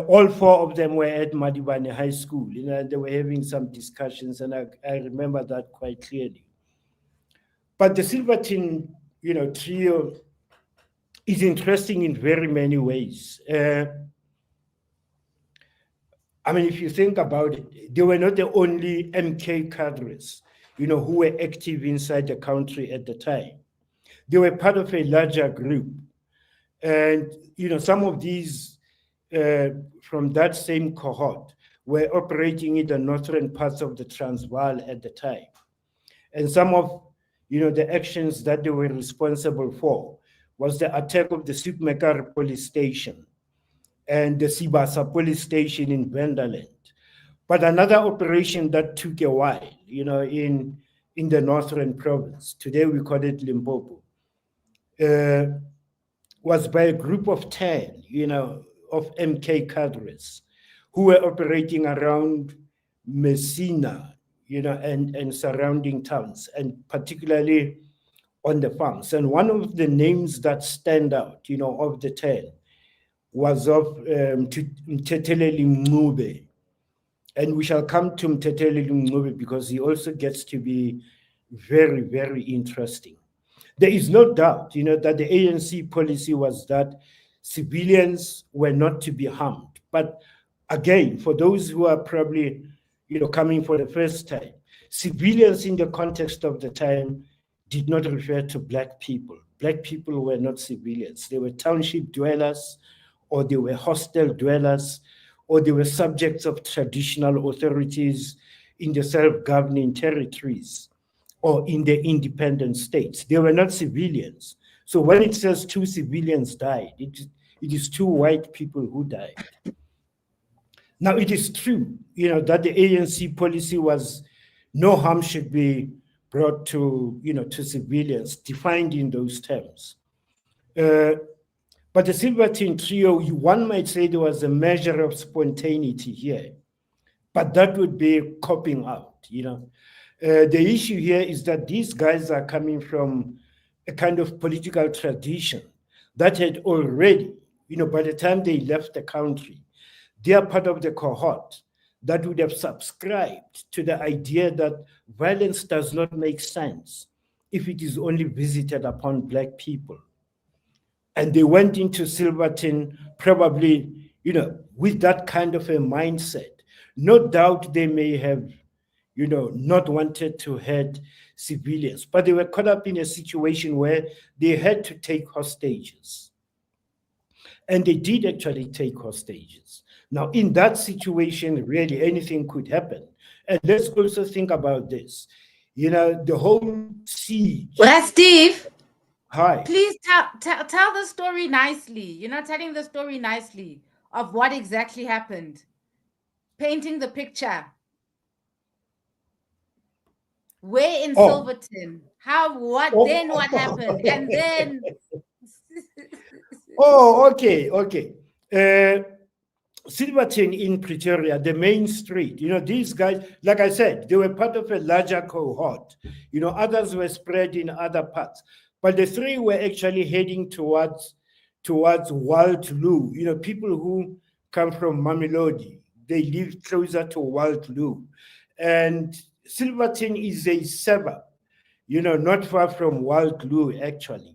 all 4 of them were at Madibane High School, and they were having some discussions, and I remember that quite clearly. But the Silverton, trio is interesting in very many ways. I mean, if you think about it, they were not the only MK cadres, who were active inside the country at the time. They were part of a larger group. And, some of these from that same cohort were operating in the northern parts of the Transvaal at the time. And some of, the actions that they were responsible for was the attack of the Sukmekar police station and the Sibasa police station in Vendaland. But another operation that took a while, in the northern province, today we call it Limpopo, uh, was by a group of 10, of MK cadres who were operating around Messina, and surrounding towns, and particularly on the farms. And one of the names that stand out, of the 10 was of Mteteleli Mncube. And we shall come to Mteteleli Mncube because he also gets to be very, very interesting. There is no doubt, that the ANC policy was that civilians were not to be harmed. But again, for those who are probably, coming for the first time, civilians in the context of the time did not refer to Black people. Black people were not civilians. They were township dwellers, or they were hostel dwellers, or they were subjects of traditional authorities in the self-governing territories or in the independent states. They were not civilians. So when it says 2 civilians died, it is 2 white people who died. Now, it is true, that the ANC policy was no harm should be brought to, to civilians, defined in those terms. But the Silverton trio, one might say there was a measure of spontaneity here, but that would be copping out, The issue here is that these guys are coming from a kind of political tradition that had already, by the time they left the country, they are part of the cohort that would have subscribed to the idea that violence does not make sense if it is only visited upon Black people. And they went into Silverton probably, with that kind of a mindset. No doubt they may have, not wanted to hurt civilians, but they were caught up in a situation where they had to take hostages. And they did actually take hostages. Now, in that situation, really anything could happen. And let's also think about this. The whole siege. Well, Steve. Hi. Please tell the story nicely. Telling the story nicely of what exactly happened. Painting the picture. Where in Silverton? What happened? And then... Okay. Silverton in Pretoria, the main street, these guys, like I said, they were part of a larger cohort. Others were spread in other parts. But the 3 were actually heading towards Waldloo. People who come from Mamelodi, they live closer to Waldloo. And Silverton is a suburb, not far from Waldloo, actually.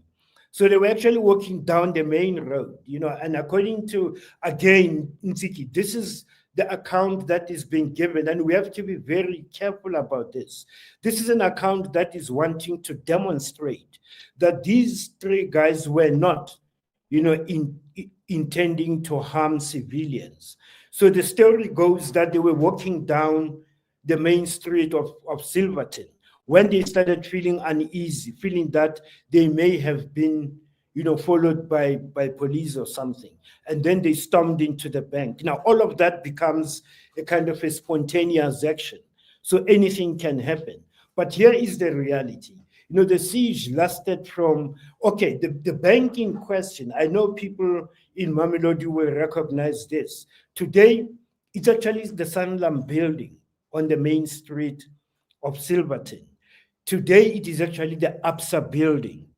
So they were actually walking down the main road, and according to, again, Nsiki, this is the account that is being given, and we have to be very careful about this. This is an account that is wanting to demonstrate that these 3 guys were not, intending to harm civilians. So the story goes that they were walking down the main street of Silverton when they started feeling uneasy, feeling that they may have been, followed by police or something. And then they stormed into the bank. Now, all of that becomes a kind of a spontaneous action. So anything can happen. But here is the reality. The siege lasted from, the bank in question, I know people in Mamelodi will recognize this. Today, it's actually the Sanlam building on the main street of Silverton. Today, it is actually the ABSA building.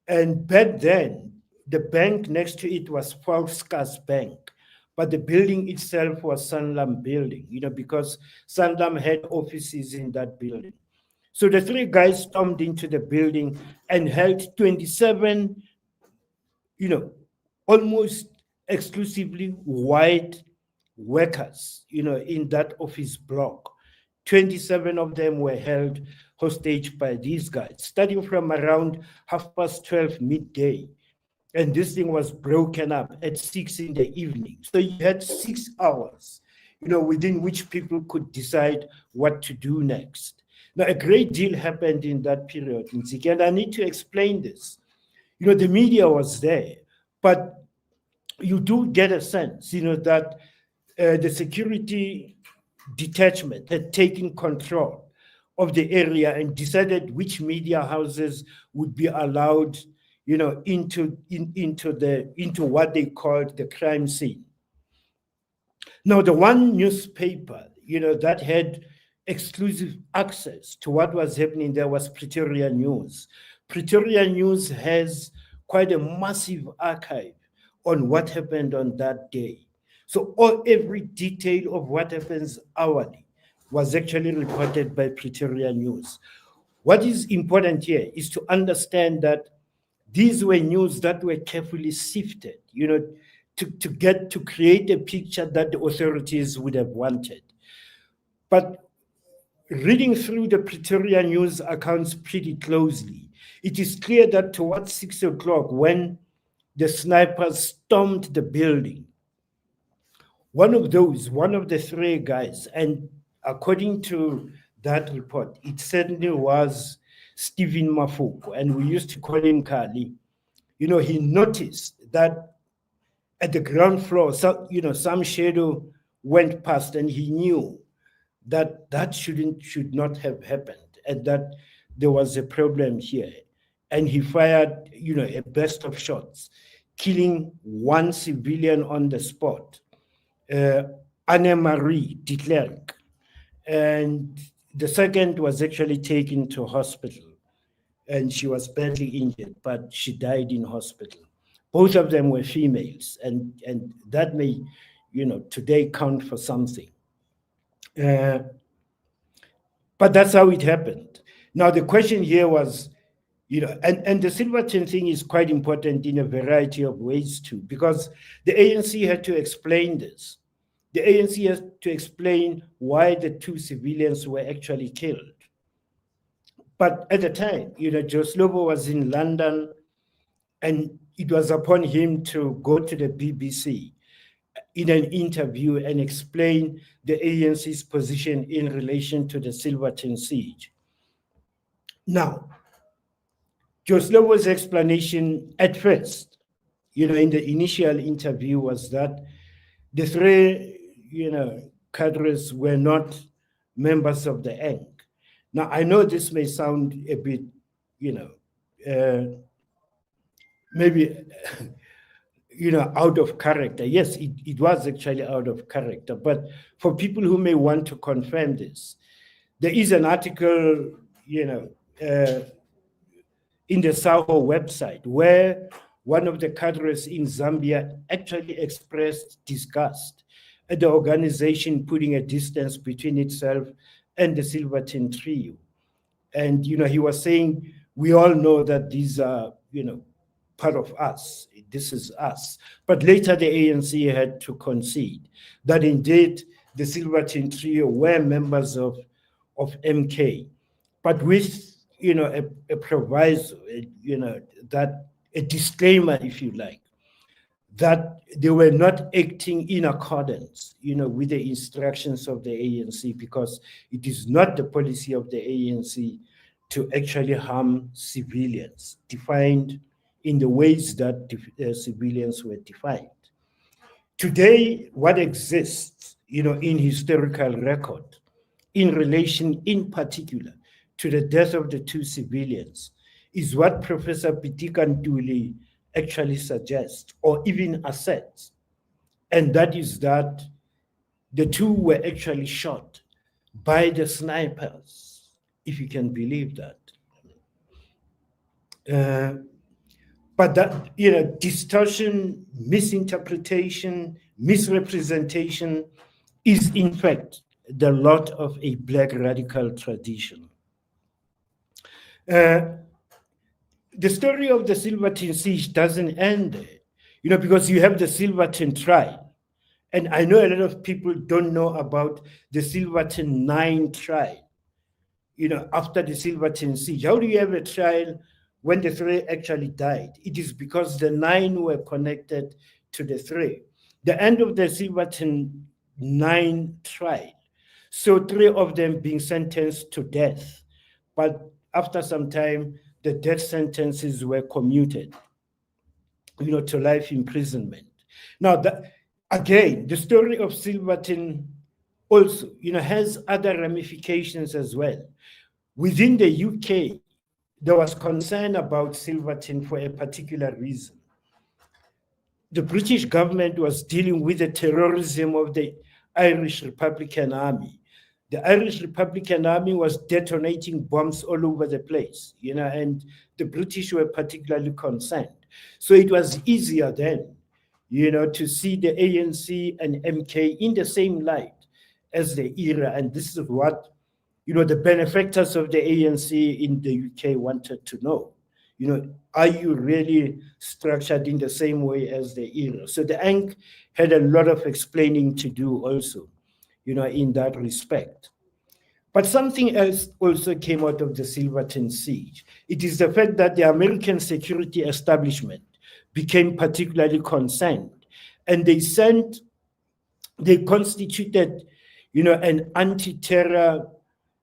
And back then, the bank next to it was Volkskas Bank, but the building itself was Sanlam building, because Sanlam had offices in that building. So the 3 guys stormed into the building and held 27, almost exclusively white workers, in that office block. 27 of them were held hostage by these guys, starting from around 12:30 midday. And this thing was broken up at 6 in the evening. So you had 6 hours, within which people could decide what to do next. Now, a great deal happened in that period in Ziki, and I need to explain this. The media was there, but you do get a sense, that the security detachment had taken control of the area and decided which media houses would be allowed, into what they called the crime scene. Now, the one newspaper, that had exclusive access to what was happening there was Pretoria News. Pretoria News has quite a massive archive on what happened on that day. So every detail of what happens hourly was actually reported by Pretoria News. What is important here is to understand that these were news that were carefully sifted, to create a picture that the authorities would have wanted. But reading through the Pretoria News accounts pretty closely, it is clear that towards 6 o'clock, when the snipers stormed the building, one of the three guys, and according to that report, it certainly was Stephen Mafuku, and we used to call him Kali. He noticed that at the ground floor, some shadow went past, and he knew that should not have happened, and that there was a problem here. And he fired, a burst of shots, killing one civilian on the spot, Anne-Marie de Klerk. And the second was actually taken to hospital, and she was badly injured, but she died in hospital. Both of them were females, and that may, today count for something. But that's how it happened. Now, the question here was, and the Silverton thing is quite important in a variety of ways too, because the ANC had to explain this. The ANC has to explain why the two civilians were actually killed. But at the time, Joe Slovo was in London, and it was upon him to go to the BBC in an interview and explain the ANC's position in relation to the Silverton siege. Now, Joe Slovo's explanation at first, in the initial interview, was that the three, cadres were not members of the ANC. Now, I know this may sound a bit, maybe, out of character. Yes, it was actually out of character. But for people who may want to confirm this, there is an article, in the Saho website where one of the cadres in Zambia actually expressed disgust at the organization putting a distance between itself and the Silverton trio. And, he was saying, we all know that these are, part of us. This is us. But later the ANC had to concede that indeed the Silverton trio were members of MK, but with, a proviso, that a disclaimer, if you like, that they were not acting in accordance, with the instructions of the ANC, because it is not the policy of the ANC to actually harm civilians, defined in the ways that civilians were defined. Today, what exists, in historical record, in relation, in particular, to the death of the two civilians, is what Professor Pitika Ntuli actually suggests, or even asserts, and that is that the two were actually shot by the snipers, if you can believe that. But that, distortion, misinterpretation, misrepresentation is in fact the lot of a Black radical tradition. The story of the Silverton siege doesn't end there, because you have the Silverton trial. And I know a lot of people don't know about the Silverton 9 trial, after the Silverton siege. How do you have a trial when the three actually died? It is because the 9 were connected to the 3. The end of the Silverton 9 trial, so 3 of them being sentenced to death but after some time, the death sentences were commuted, to life imprisonment. Now, again, the story of Silverton also, has other ramifications as well. Within the UK, there was concern about Silverton for a particular reason. The British government was dealing with the terrorism of the Irish Republican Army. The Irish Republican Army was detonating bombs all over the place, and the British were particularly concerned. So it was easier then, to see the ANC and MK in the same light as the era. And this is what, the benefactors of the ANC in the UK wanted to know. Are you really structured in the same way as the era? So the ANC had a lot of explaining to do also, in that respect. But something else also came out of the Silverton siege. It is the fact that the American security establishment became particularly concerned, and they constituted, an anti-terror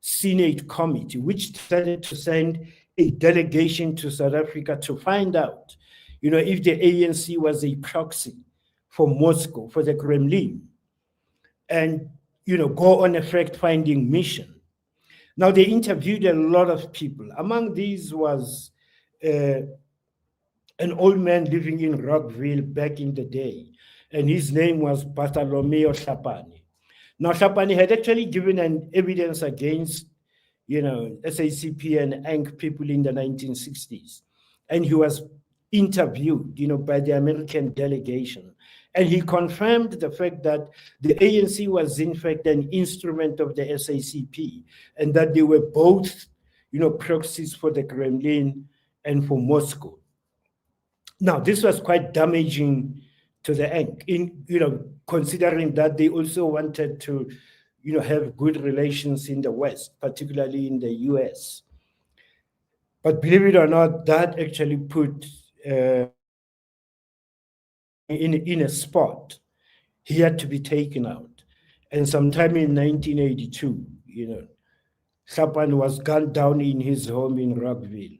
Senate committee, which decided to send a delegation to South Africa to find out, if the ANC was a proxy for Moscow, for the Kremlin, and, go on a fact-finding mission. Now, they interviewed a lot of people. Among these was an old man living in Rockville back in the day, and his name was Bartholomew Hlapane. Now, Hlapane had actually given an evidence against, SACP and ANC people in the 1960s. And he was interviewed, by the American delegation. And he confirmed the fact that the ANC was, in fact, an instrument of the SACP, and that they were both, proxies for the Kremlin and for Moscow. Now, this was quite damaging to the ANC, considering that they also wanted to, have good relations in the West, particularly in the US. But believe it or not, that actually put in a spot. He had to be taken out. And sometime in 1982, Hlapane was gunned down in his home in Rockville,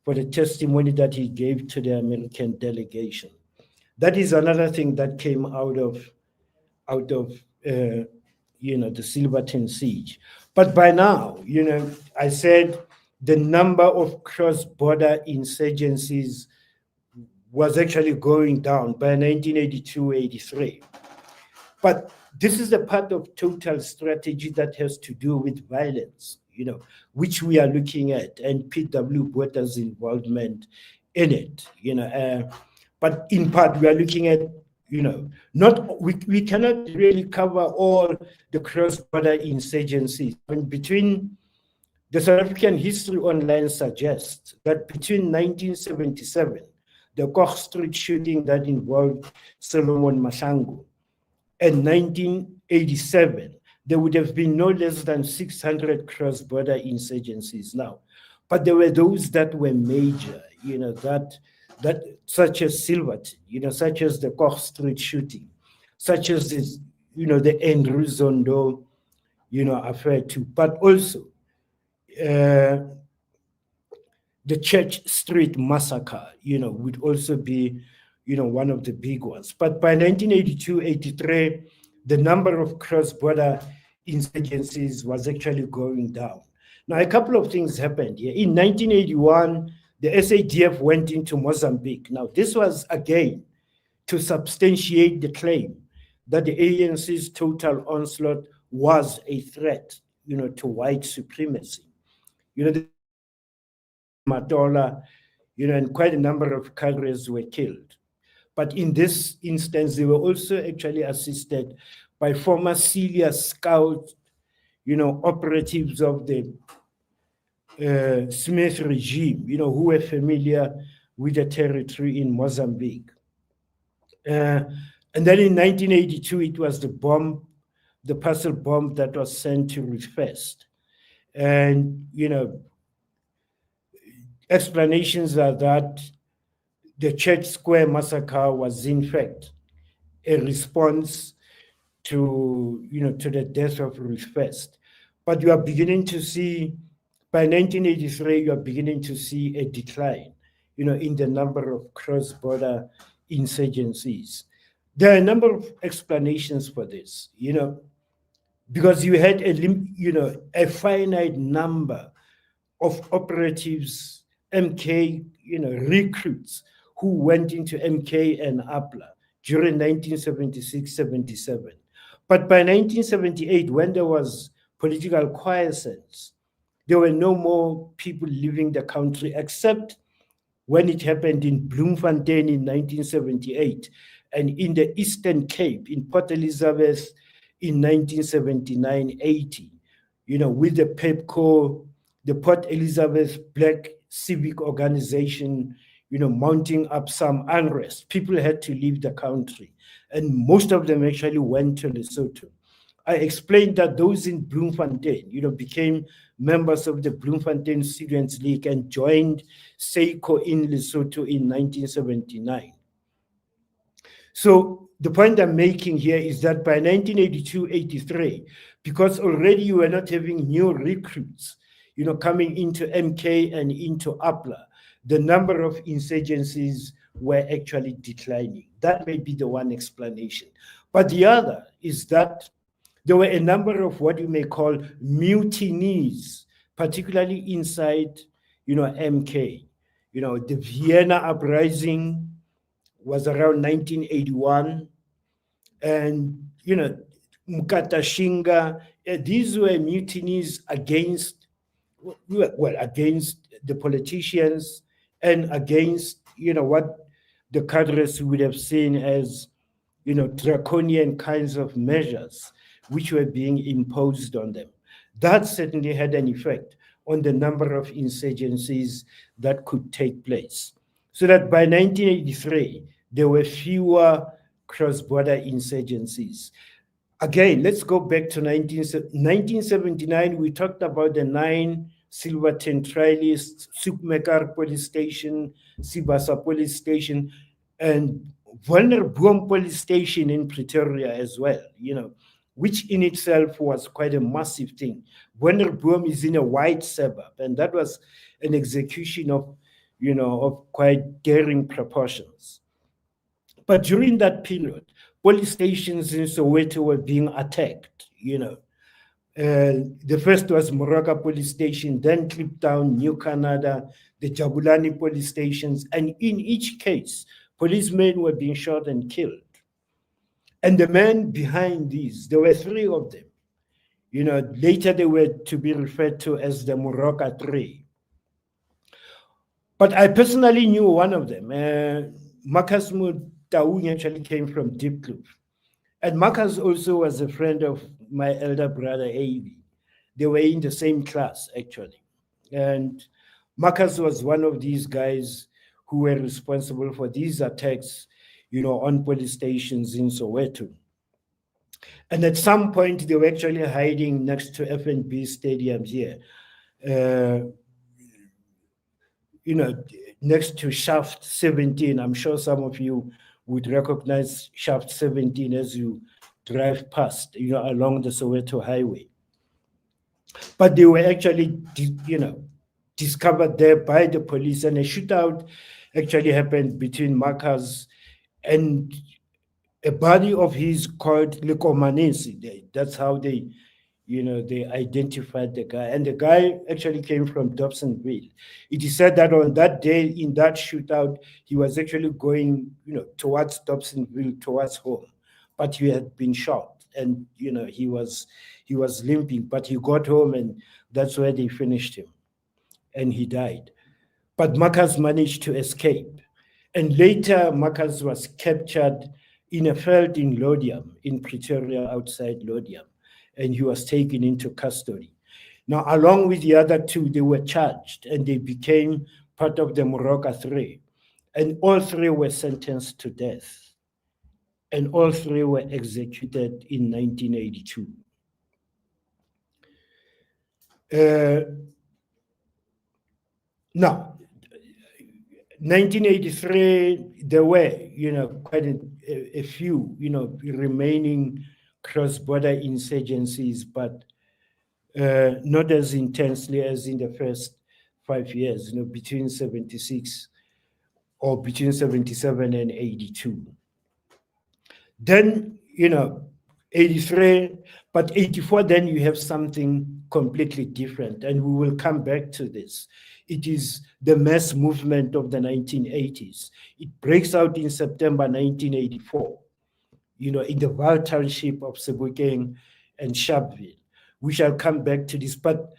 for the testimony that he gave to the American delegation. That is another thing that came out of the Silverton siege. But by now, I said the number of cross-border insurgencies was actually going down by 1982-83. But this is a part of total strategy that has to do with violence, which we are looking at, and P.W. Botha's involvement in it, but in part we are looking at, we cannot really cover all the cross-border insurgencies. I mean, between the South African History Online suggests that between 1977, the Koch Street shooting that involved Solomon Mahlangu, and 1987, there would have been no less than 600 cross-border insurgencies now. But there were those that were major, that such as Silverton, such as the Koch Street shooting, such as this, the Andrew Zondo, affair too, but also the Church Street massacre, would also be, one of the big ones. But by 1982-83, the number of cross-border insurgencies was actually going down. Now, a couple of things happened here. In 1981, the SADF went into Mozambique. Now, this was, again, to substantiate the claim that the ANC's total onslaught was a threat, to white supremacy. The Matola, and quite a number of cadres were killed. But in this instance, they were also actually assisted by former Celia Scout, operatives of the Smith regime, who were familiar with the territory in Mozambique. And then in 1982, it was the parcel bomb that was sent to Rifest. And, explanations are that the Church Square massacre was, in fact, a response to, to the death of Rifest. But you are beginning to see by 1983, you are beginning to see a decline, in the number of cross-border insurgencies. There are a number of explanations for this, because you had a finite number of operatives, MK, recruits who went into MK and APLA during 1976-77. But by 1978, when there was political quiescence, there were no more people leaving the country except when it happened in Bloemfontein in 1978 and in the Eastern Cape, in Port Elizabeth in 1979-80, with the PEPCO, the Port Elizabeth Black Civic Organization, mounting up some unrest. People had to leave the country, and most of them actually went to Lesotho. I explained that those in Bloemfontein, became members of the Bloemfontein Students' League and joined SEICO in Lesotho in 1979. So the point I'm making here is that by 1982-83, because already you were not having new recruits, coming into MK and into APLA, the number of insurgencies were actually declining. That may be the one explanation. But the other is that there were a number of what you may call mutinies, particularly inside, MK. The Vienna uprising was around 1981, and Mukatashinga. These were mutinies against, against the politicians and against, what the cadres would have seen as, draconian kinds of measures which were being imposed on them. That certainly had an effect on the number of insurgencies that could take place. So that by 1983, there were fewer cross-border insurgencies. Again, let's go back to 1979. We talked about the 9 Silverton trialists, Soekmekar Police Station, Sibasa Police Station, and Wonderboom Police Station in Pretoria as well, which in itself was quite a massive thing. Wonderboom is in a white suburb, and that was an execution of, of quite daring proportions. But during that period, police stations in Soweto were being attacked, the first was Moroka Police Station, then Kliptown, New Canada, the Jabulani police stations, and in each case, policemen were being shot and killed. And the men behind these, there were 3 of them. Later they were to be referred to as the Moroka 3. But I personally knew one of them. Marcus Mutaung actually came from Diepkloof. And Marcus also was a friend of my elder brother, Avi. They were in the same class, actually. And Marcus was one of these guys who were responsible for these attacks, on police stations in Soweto. And at some point, they were actually hiding next to FNB stadiums here, next to Shaft 17. I'm sure some of you would recognize Shaft 17 as you drive past, along the Soweto highway. But they were actually, discovered there by the police, and a shootout actually happened between Marcus and a buddy of his called Nkomati. That's how they identified the guy. And the guy actually came from Dobsonville. It is said that on that day, in that shootout, he was actually going, towards Dobsonville, towards home. But he had been shot, and he was limping. But he got home, and that's where they finished him, and he died. But Marcus managed to escape. And later, Marcus was captured in a field in Lodium, in Pretoria, outside Lodium, and he was taken into custody. Now, along with the other 2, they were charged, and they became part of the Moroka 3. And all 3 were sentenced to death. And all 3 were executed in 1982. Now, 1983, there were, quite a few, remaining cross-border insurgencies, but not as intensely as in the first 5 years, between 76 or between 77 and 82. Then, 83, but 84, then you have something completely different. And we will come back to this. It is the mass movement of the 1980s. It breaks out in September 1984, in the Vaal township of Sebokeng and Sharpeville. We shall come back to this, but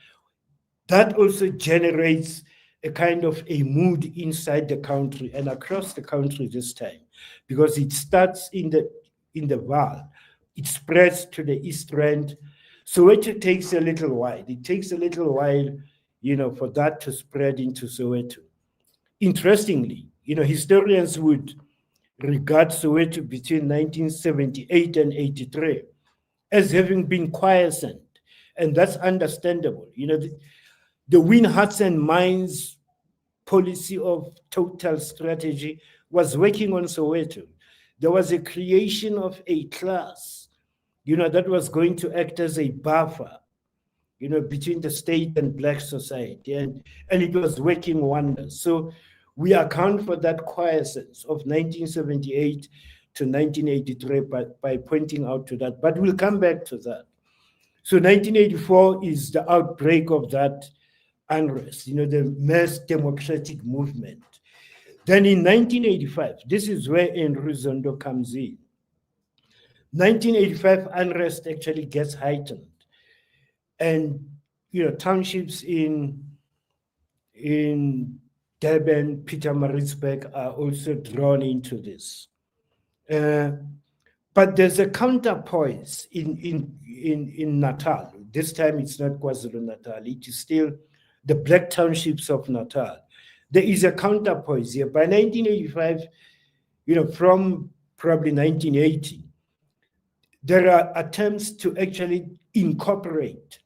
that also generates a kind of a mood inside the country and across the country this time, because it starts in the Vaal, it spreads to the East Rand. Soweto takes a little while. It takes a little while, for that to spread into Soweto. Interestingly, historians would regard Soweto between 1978 and 83 as having been quiescent, and that's understandable. The win hearts and minds policy of total strategy was working on Soweto. There was a creation of a class, that was going to act as a buffer, between the state and Black society, and it was working wonders. So we account for that quiescence of 1978 to 1983 by pointing out to that, but we'll come back to that. So 1984 is the outbreak of that unrest, the mass democratic movement. Then in 1985, this is where Andrew Zondo comes in. 1985 unrest actually gets heightened. And, townships in Durban, Pietermaritzburg are also drawn into this. But there's a counterpoise in Natal. This time it's not KwaZulu-Natal, it is still the Black townships of Natal. There is a counterpoise here. By 1985, from probably 1980, there are attempts to actually incorporate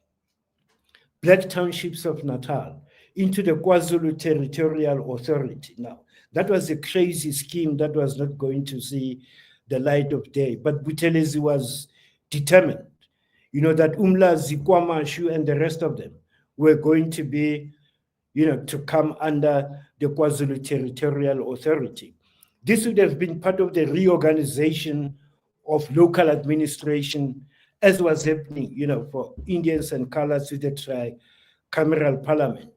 Black townships of Natal into the KwaZulu Territorial Authority. Now, that was a crazy scheme that was not going to see the light of day, but Buthelezi was determined, that Umlazi, KwaMashu, and the rest of them were going to be, to come under the KwaZulu Territorial Authority. This would have been part of the reorganization of local administration, as was happening, for Indians and colors with the tricameral parliament.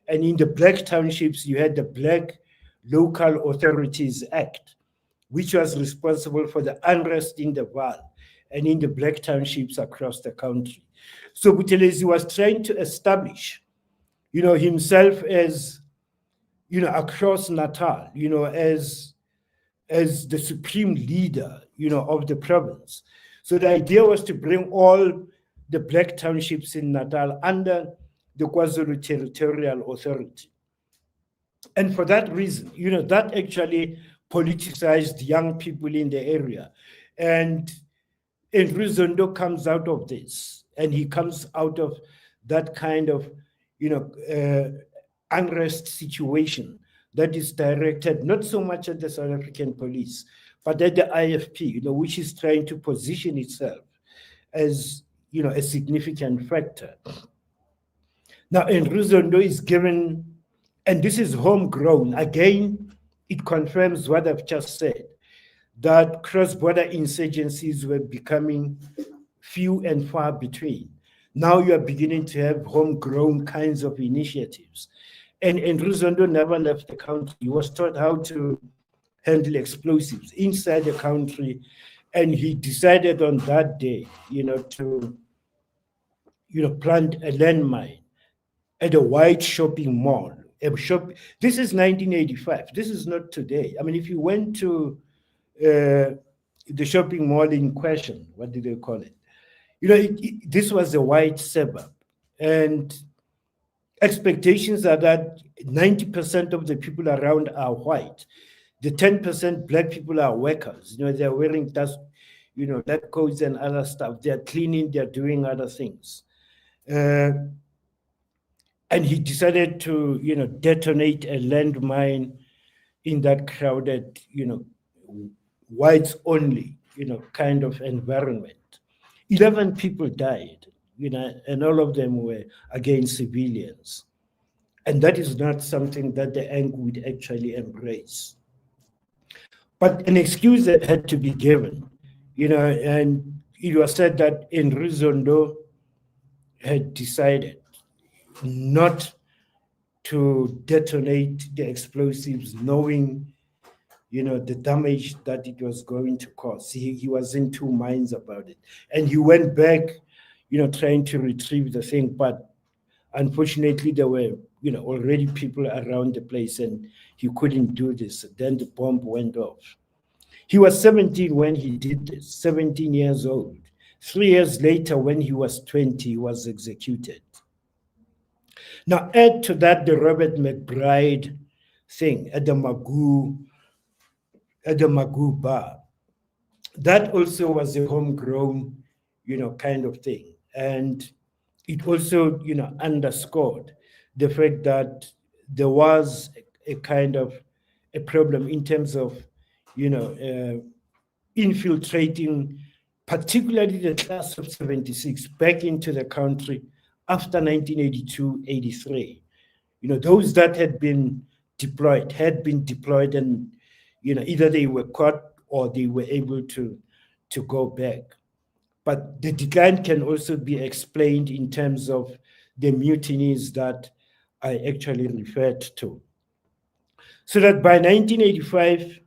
And in the Black townships, you had the Black Local Authorities Act, which was responsible for the unrest in the Vaal and in the Black townships across the country. So Buthelezi was trying to establish, himself as, across Natal, as the supreme leader, of the province. So the idea was to bring all the Black townships in Natal under the KwaZulu Territorial Authority. And for that reason, that actually politicized young people in the area. And Zondo comes out of this, and he comes out of that kind of, unrest situation that is directed not so much at the South African police, but at the IFP, which is trying to position itself as, a significant factor. Now, Andrew Zondo is given, and this is homegrown. Again, it confirms what I've just said, that cross-border insurgencies were becoming few and far between. Now you are beginning to have homegrown kinds of initiatives. And Andrew Zondo never left the country. He was taught how to handle explosives inside the country. And he decided on that day, to, plant a landmine at a white shopping mall. This is 1985. This is not today. I mean, if you went to the shopping mall in question, what did they call it? This was a white suburb, and expectations are that 90% of the people around are white. The 10% Black people are workers. They're wearing dust, lab coats and other stuff. They're cleaning, they're doing other things. And he decided to, detonate a landmine in that crowded, whites only, kind of environment. 11 people died. and all of them were against civilians. And that is not something that the ANC would actually embrace. But an excuse that had to be given, and it was said that Enrizondo had decided not to detonate the explosives, knowing, the damage that it was going to cause. He was in two minds about it. And he went back, trying to retrieve the thing, but unfortunately there were, already people around the place and he couldn't do this. Then the bomb went off. He was 17 when he did this, 17 years old. 3 years later, when he was 20, he was executed. Now, add to that the Robert McBride thing at the Magoo bar. That also was a homegrown, kind of thing. And it also, underscored the fact that there was a kind of a problem in terms of, infiltrating, particularly the class of 76, back into the country after 1982-83. Those that had been deployed, and, either they were caught or they were able to go back. But the decline can also be explained in terms of the mutinies that I actually referred to. So that by 1985,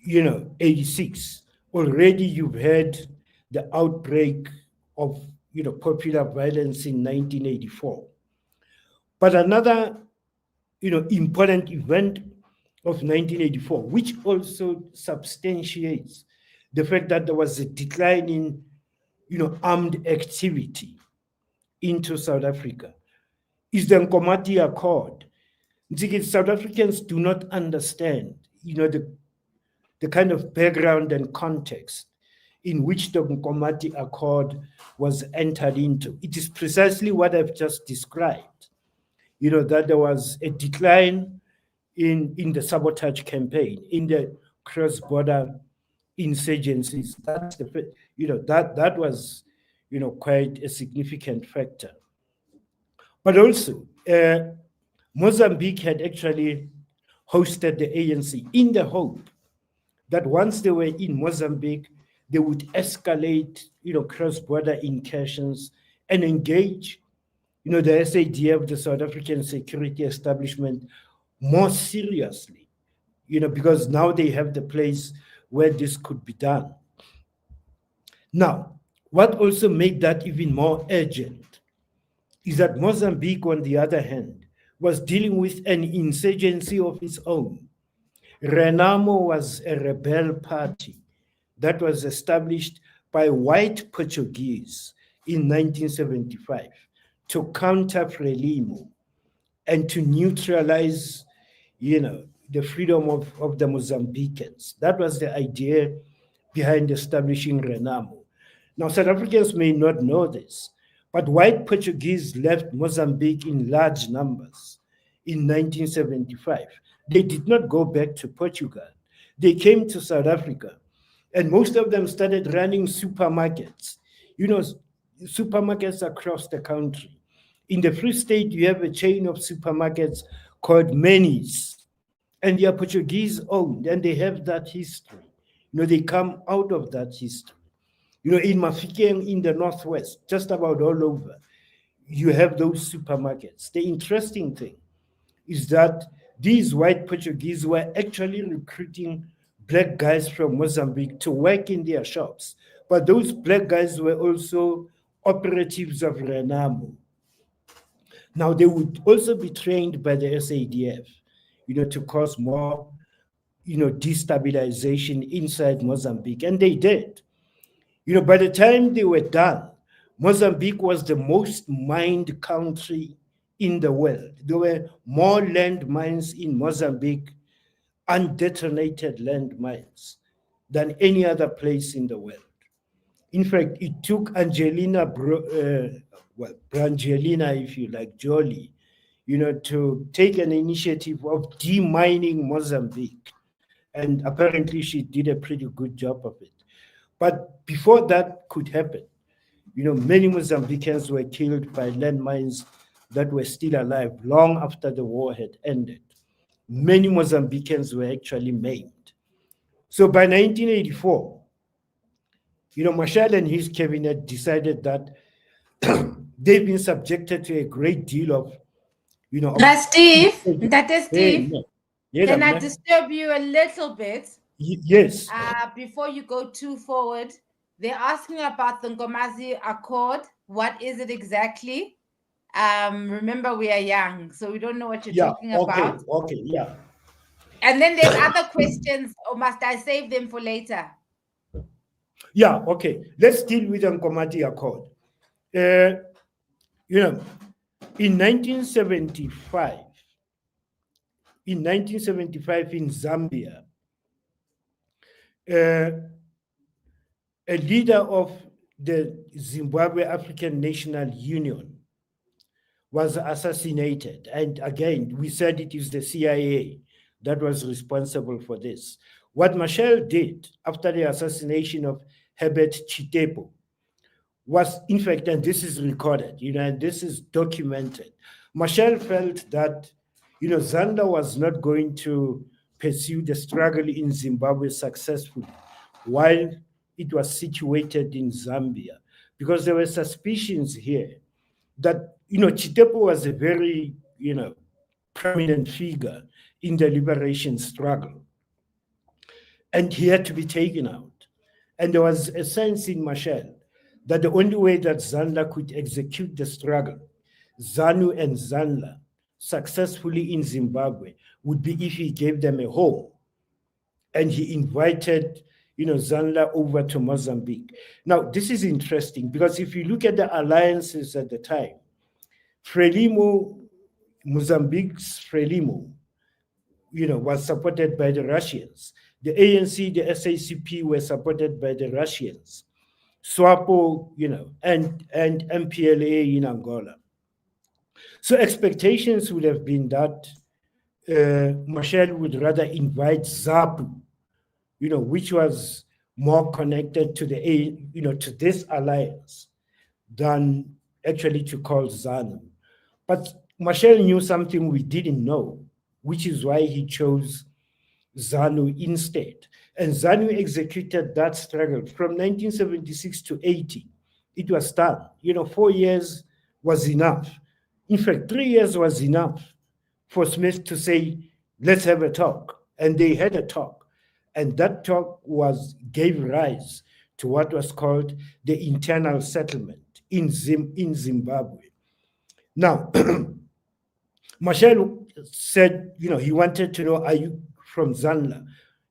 86, already you've had the outbreak of, popular violence in 1984. But another, important event of 1984, which also substantiates the fact that there was a decline in, armed activity into South Africa, is the Nkomati Accord. South Africans do not understand, the kind of background and context in which the Nkomati Accord was entered into. It is precisely what I've just described, that there was a decline in the sabotage campaign, in the cross-border insurgencies. That's that was, quite a significant factor. But also, Mozambique had actually hosted the ANC in the hope that once they were in Mozambique, they would escalate, cross-border incursions and engage, the SADF, the South African security establishment, more seriously, because now they have the place where this could be done. Now, what also made that even more urgent is that Mozambique, on the other hand, was dealing with an insurgency of its own. Renamo was a rebel party that was established by white Portuguese in 1975 to counter Frelimo and to neutralize, the freedom of the Mozambicans. That was the idea behind establishing Renamo. Now, South Africans may not know this, but white Portuguese left Mozambique in large numbers in 1975. They did not go back to Portugal. They came to South Africa, and most of them started running supermarkets, supermarkets across the country. In the Free State, you have a chain of supermarkets called Menis, and they are Portuguese owned, and they have that history. They come out of that history. In Mafikeng, in the Northwest, just about all over, you have those supermarkets. The interesting thing is that these white Portuguese were actually recruiting black guys from Mozambique to work in their shops. But those black guys were also operatives of Renamo. Now, they would also be trained by the SADF, to cause more, destabilization inside Mozambique. And they did. By the time they were done, Mozambique was the most mined country in the world. There were more landmines in Mozambique, undetonated landmines, than any other place in the world. In fact, it took Brangelina, if you like, Jolie, to take an initiative of demining Mozambique. And apparently she did a pretty good job of it. But before that could happen, Many Mozambicans were killed by landmines that were still alive long after the war had ended. Many Mozambicans were actually maimed. So by 1984, Machel and his cabinet decided that they've been subjected to a great deal of, Steve, that hey, Steve, yeah, can I disturb you a little bit? Yes. Before you go too forward, they're asking about the Nkomati Accord. What is it exactly? Remember, we are young, so we don't know what you're talking about. Okay, yeah. And then there's other questions, or must I save them for later? Yeah, okay. Let's deal with the Nkomati Accord. Uh, in 1975, in Zambia, a leader of the Zimbabwe African National Union was assassinated. And again, we said it is the CIA that was responsible for this. What Machel did after the assassination of Herbert Chitepo was, in fact, and this is recorded, and this is documented. Machel felt that, Zanda was not going to pursue the struggle in Zimbabwe successfully while it was situated in Zambia, because there were suspicions here that, Chitepo was a very, prominent figure in the liberation struggle, and he had to be taken out. And there was a sense in Machel that the only way that Zanda could execute the struggle, ZANU and ZANLA, successfully in Zimbabwe would be if he gave them a home. And he invited, ZANLA over to Mozambique. Now, this is interesting because if you look at the alliances at the time, Frelimo, Mozambique's Frelimo, was supported by the Russians. The ANC, the SACP were supported by the Russians. SWAPO, and MPLA in Angola. So expectations would have been that Machel would rather invite ZAPU, which was more connected to to this alliance than actually to call ZANU. But Machel knew something we didn't know, which is why he chose ZANU instead. And ZANU executed that struggle from 1976 to 80. It was done. 4 years was enough. In fact, 3 years was enough for Smith to say, let's have a talk. And they had a talk. And that talk gave rise to what was called the internal settlement in Zimbabwe. Now, Machel said, he wanted to know, are you from ZANLA?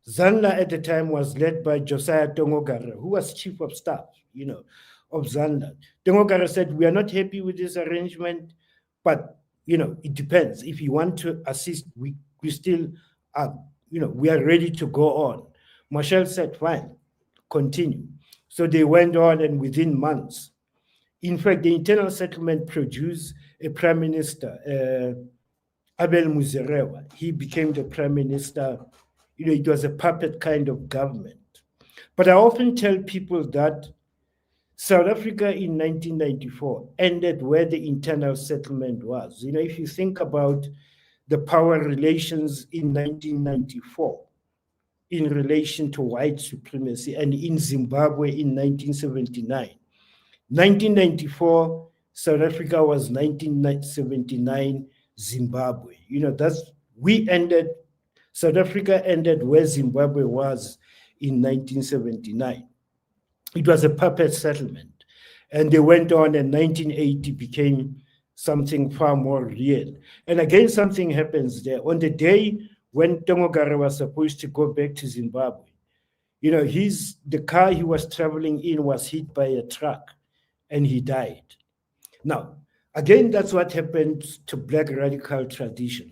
ZANLA at the time was led by Josiah Tongogara, who was chief of staff, of ZANLA. Tongogara said, we are not happy with this arrangement, but, it depends. If you want to assist, we still are, we are ready to go on. Machel said, fine, continue. So they went on, and within months, in fact, the internal settlement produced a prime minister, Abel Muzerewa. He became the prime minister. It was a puppet kind of government. But I often tell people that South Africa in 1994 ended where the internal settlement was. If you think about the power relations in 1994 in relation to white supremacy and in Zimbabwe in 1979. 1994, South Africa was 1979 Zimbabwe. South Africa ended where Zimbabwe was in 1979. It was a puppet settlement. And they went on, and 1980 became something far more real. And again, something happens there. On the day when Tongogara was supposed to go back to Zimbabwe, the car he was traveling in was hit by a truck, and he died. Now, again, that's what happened to Black radical tradition.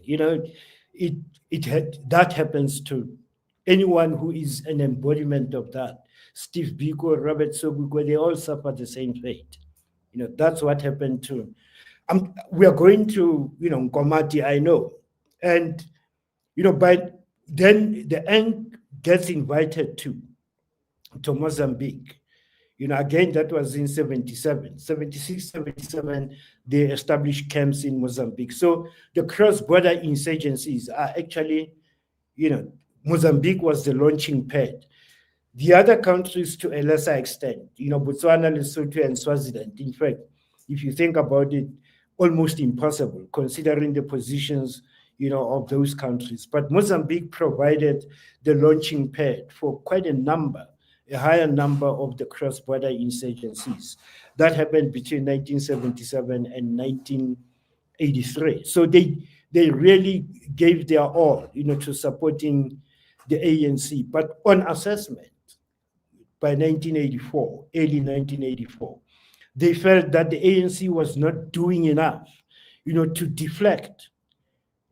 That happens to anyone who is an embodiment of that. Steve Biko, Robert Sobukwe, they all suffer the same fate. That's what happened to. We are going to, Nkomati, I know, and but then the end gets invited to Mozambique. Again, that was in 77, 76, 77, they established camps in Mozambique. So the cross-border insurgencies are actually, Mozambique was the launching pad. The other countries, to a lesser extent, Botswana, Lesotho, and Swaziland, in fact, if you think about it, almost impossible considering the positions, of those countries. But Mozambique provided the launching pad for quite a higher number of the cross-border insurgencies. That happened between 1977 and 1983. So they really gave their all, to supporting the ANC. But on assessment, by 1984, early 1984, they felt that the ANC was not doing enough, to deflect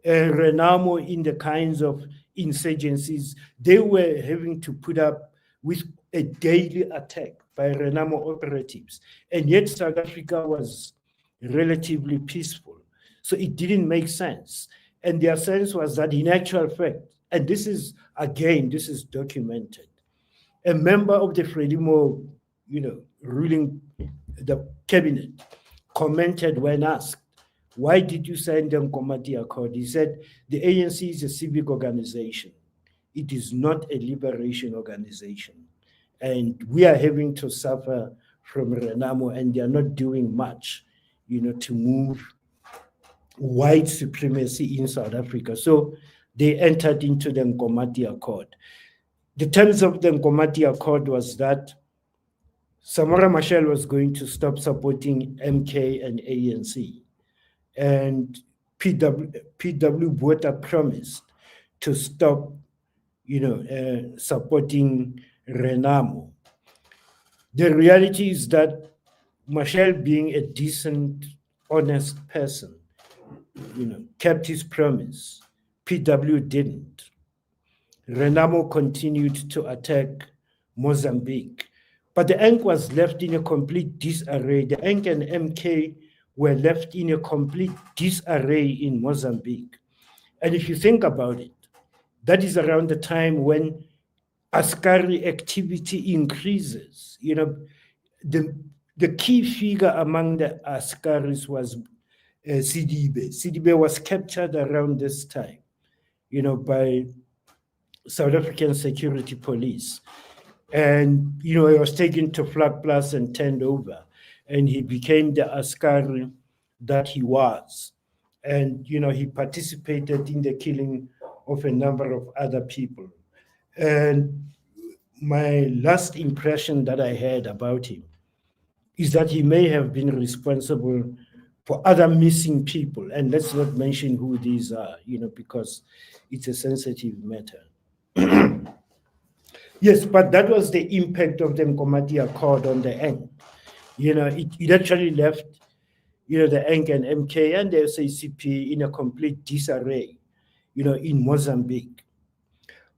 Renamo in the kinds of insurgencies they were having to put up with a daily attack by Renamo operatives. And yet South Africa was relatively peaceful. So it didn't make sense. And their sense was that in actual fact, and this is documented, a member of the Frelimo, ruling the cabinet commented when asked, why did you sign the Nkomati Accord? He said, the ANC is a civic organization. It is not a liberation organization. And we are having to suffer from Renamo, and they are not doing much, to move white supremacy in South Africa. So they entered into the Nkomati Accord. The terms of the Nkomati Accord was that Samora Machel was going to stop supporting MK and ANC. And PW Botha promised to stop, supporting Renamo. The reality is that Machel, being a decent, honest person, kept his promise. PW didn't. Renamo continued to attack Mozambique. But the ANC was left in a complete disarray. The ANC and MK were left in a complete disarray in Mozambique. And if you think about it, that is around the time when Askari activity increases. The key figure among the Askaris was Sidibe. Sidibe was captured around this time, by South African security police. And, he was taken to Flag Plus and turned over. And he became the Askari that he was. And, he participated in the killing of a number of other people. And my last impression that I had about him is that he may have been responsible for other missing people. And let's not mention who these are, because it's a sensitive matter. Yes, but that was the impact of the Nkomati Accord on the ANC. It actually left, the ANC and MK and the SACP in a complete disarray, in Mozambique.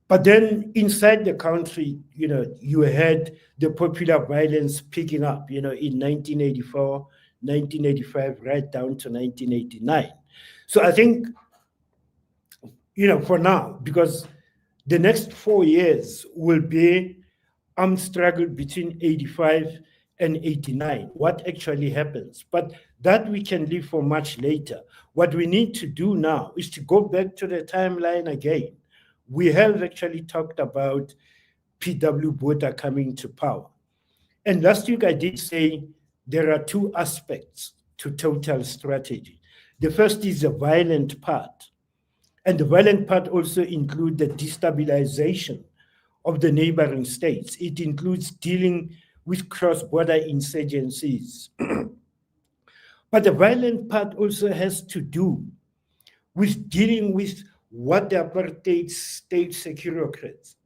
But then inside the country, you had the popular violence picking up, in 1984, 1985, right down to 1989. So I think, for now, because the next 4 years will be armed struggle between 85 and 89, what actually happens. But that we can leave for much later. What we need to do now is to go back to the timeline again. We have actually talked about PW Botha coming to power. And last week I did say there are two aspects to total strategy. The first is the violent part. And the violent part also includes the destabilization of the neighboring states. It includes dealing with cross-border insurgencies. But the violent part also has to do with dealing with what the apartheid state securocrats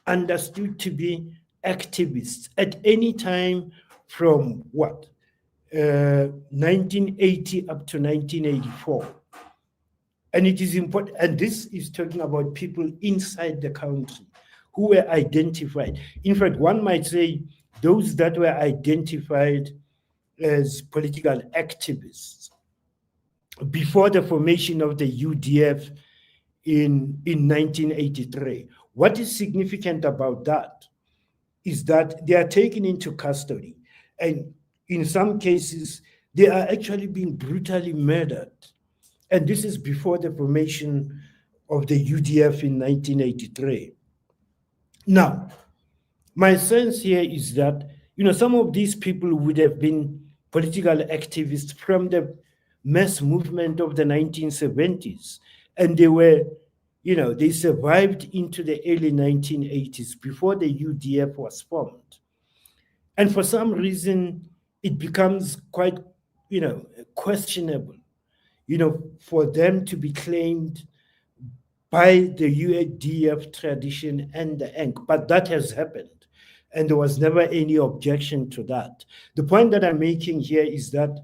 understood to be activists at any time from 1980 up to 1984. And it is important, and this is talking about people inside the country who were identified. In fact, one might say those that were identified as political activists before the formation of the UDF in 1983. What is significant about that is that they are taken into custody. And in some cases, they are actually being brutally murdered. And this is before the formation of the UDF in 1983. Now, my sense here is that, some of these people would have been political activists from the mass movement of the 1970s. And they were, they survived into the early 1980s before the UDF was formed. And for some reason, it becomes quite, questionable, for them to be claimed by the UDF tradition and the ENC. But that has happened. And there was never any objection to that. The point that I'm making here is that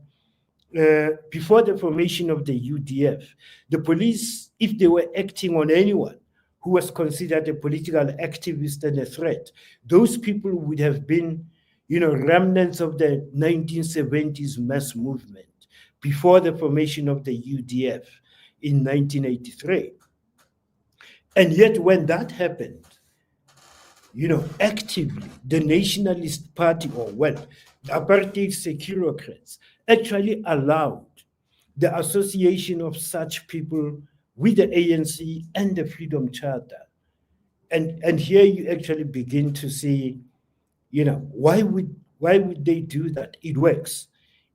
before the formation of the UDF, the police, if they were acting on anyone who was considered a political activist and a threat, those people would have been, remnants of the 1970s mass movement before the formation of the UDF in 1983. And yet when that happened, actively, the Nationalist Party, or the apartheid securocrats, actually allowed the association of such people with the ANC and the Freedom Charter. And here you actually begin to see, why would they do that? It works.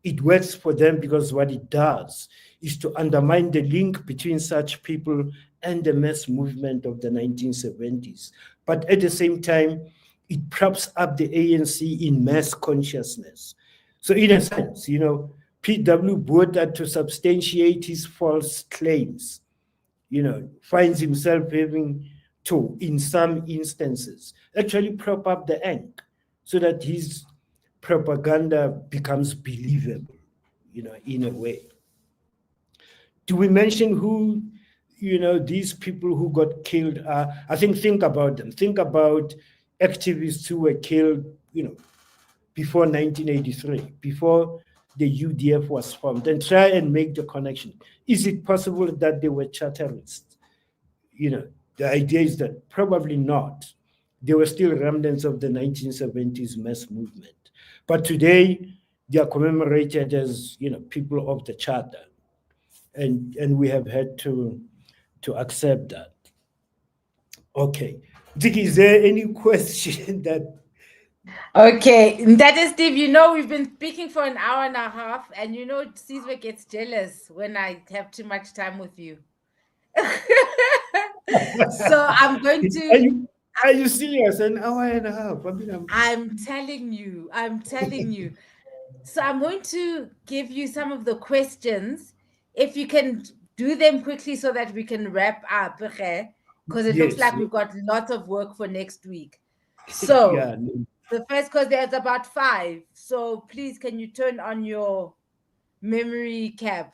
It works for them because what it does is to undermine the link between such people and the mass movement of the 1970s. But at the same time, it props up the ANC in mass consciousness. So in a sense, P.W. Botha, to substantiate his false claims, finds himself having to, in some instances, actually prop up the ENC so that his propaganda becomes believable, in a way. Do we mention who, these people who got killed are? I think about them. Think about activists who were killed, before 1983, before the UDF was formed, and try and make the connection. Is it possible that they were charterists? The idea is that probably not. They were still remnants of the 1970s mass movement. But today, they are commemorated as, people of the charter. And we have had to accept that. Okay. Diki, is there any question that... Okay, that is Steve. We've been speaking for an hour and a half, and Caesar gets jealous when I have too much time with you. So I'm going to... Are you serious? An hour and a half? I'm telling you. So I'm going to give you some of the questions. If you can do them quickly so that we can wrap up, okay? Because it looks like we've got lots of work for next week. So the first, because there's about 5. So please, can you turn on your memory cap?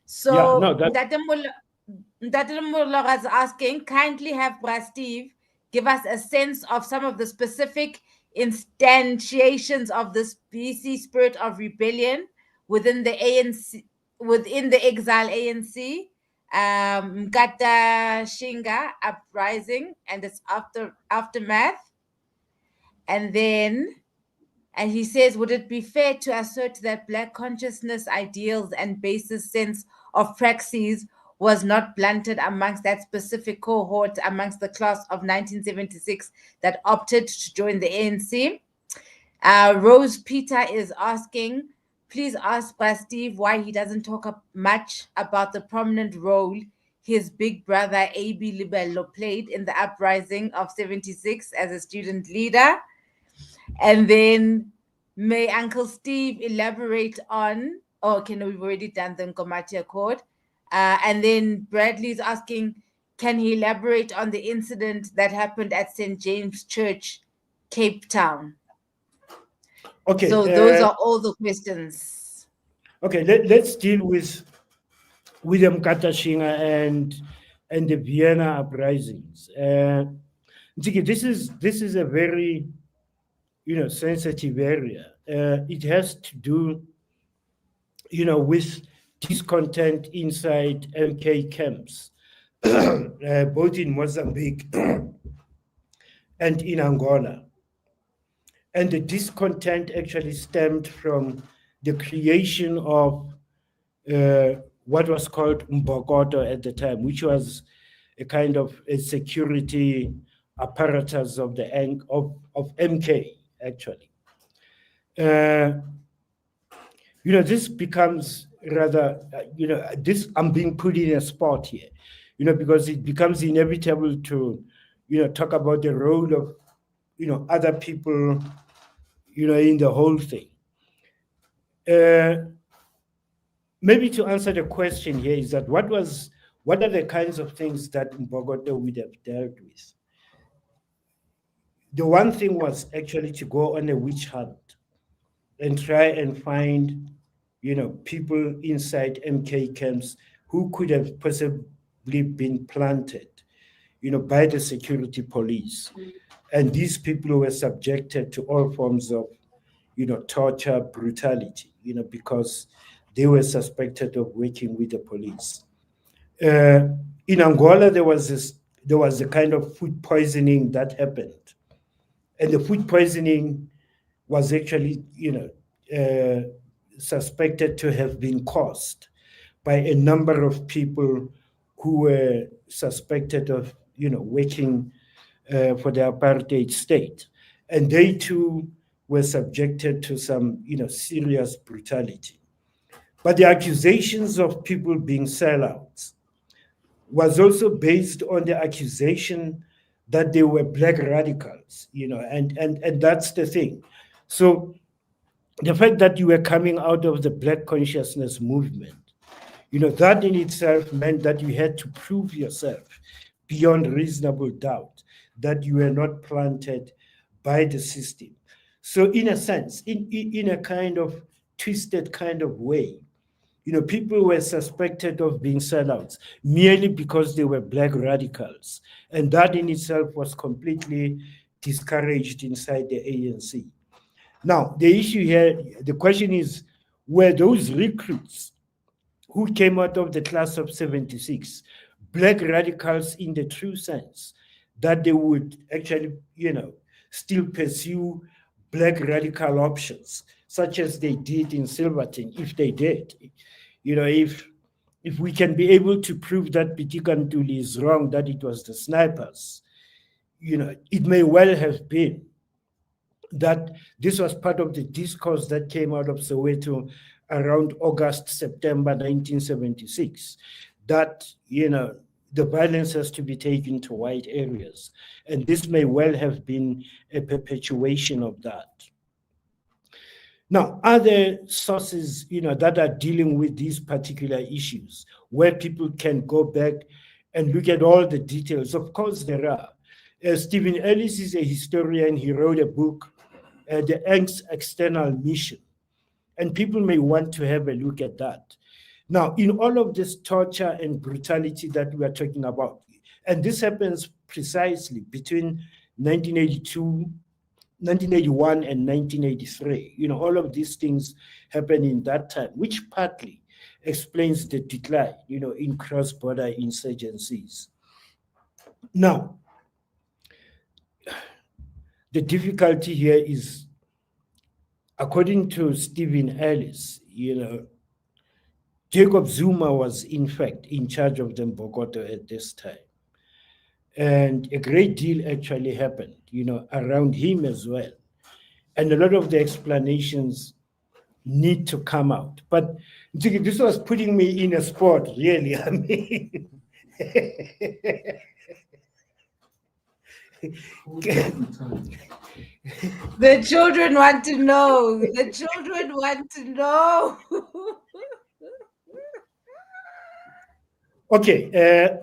So Ntatemola is asking, kindly have Steve give us a sense of some of the specific instantiations of this BC spirit of rebellion within the ANC, within the exile ANC, Mkata Shinga uprising and its aftermath. And he says, would it be fair to assert that Black consciousness ideals and basis sense of praxis was not blunted amongst that specific cohort amongst the class of 1976 that opted to join the ANC? Rose Peter is asking, please ask Steve why he doesn't talk much about the prominent role his big brother A.B. Lebelo played in the uprising of 76 as a student leader. And then may Uncle Steve elaborate on, we've already done the Nkomati Accord. And then Bradley's asking, can he elaborate on the incident that happened at St. James Church, Cape Town? Okay. So those are all the questions. Okay, let's deal with William Katashinga and the Vienna uprisings. This is a very sensitive area. It has to do with discontent inside MK camps, both in Mozambique and in Angola. And the discontent actually stemmed from the creation of what was called Mbokodo at the time, which was a kind of a security apparatus of of MK, actually. Uh, this becomes rather, this I'm being put in a spot here, because it becomes inevitable to, talk about the role of, other people, in the whole thing. Maybe to answer the question here is that what are the kinds of things that Mbogoto would have dealt with? The one thing was actually to go on a witch hunt and try and find, people inside MK camps who could have possibly been planted, by the security police. And these people were subjected to all forms of, torture, brutality, because they were suspected of working with the police. In Angola, there was a kind of food poisoning that happened, and the food poisoning was actually, suspected to have been caused by a number of people who were suspected of, working for the apartheid state, and they too were subjected to some, serious brutality. But the accusations of people being sellouts was also based on the accusation that they were black radicals, and that's the thing. So the fact that you were coming out of the black consciousness movement, that in itself meant that you had to prove yourself beyond reasonable doubt that you were not planted by the system. So in a sense, in a kind of twisted kind of way, people were suspected of being sellouts merely because they were black radicals. And that in itself was completely discouraged inside the ANC. Now, the issue here, the question is, were those recruits who came out of the class of 76 black radicals in the true sense that they would actually, still pursue black radical options, such as they did in Silverton, if they did? If we can be able to prove that Pitika Ntuli is wrong, that it was the snipers, it may well have been that this was part of the discourse that came out of Soweto around August, September 1976, that, the violence has to be taken to white areas. And this may well have been a perpetuation of that. Now, other sources, that are dealing with these particular issues, where people can go back and look at all the details, of course there are. Stephen Ellis is a historian. He wrote a book, The Angst External Mission, and people may want to have a look at that. Now, in all of this torture and brutality that we are talking about, and this happens precisely between 1982, 1981 and 1983, all of these things happen in that time, which partly explains the decline, in cross-border insurgencies. Now, the difficulty here is, according to Stephen Ellis, Jacob Zuma was in fact in charge of the Mbokodo at this time. And a great deal actually happened, around him as well. And a lot of the explanations need to come out. But this was putting me in a spot, really. I mean, the children want to know. The children want to know. Okay.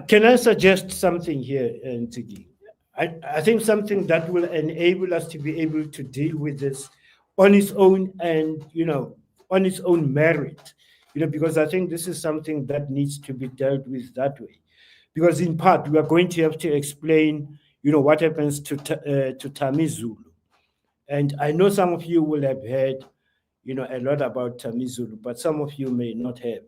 Can I suggest something here, Ntigi? I think something that will enable us to be able to deal with this on its own and, on its own merit, because I think this is something that needs to be dealt with that way. Because in part, we are going to have to explain, what happens to Tamizulu. And I know some of you will have heard, a lot about Tamizulu, but some of you may not have.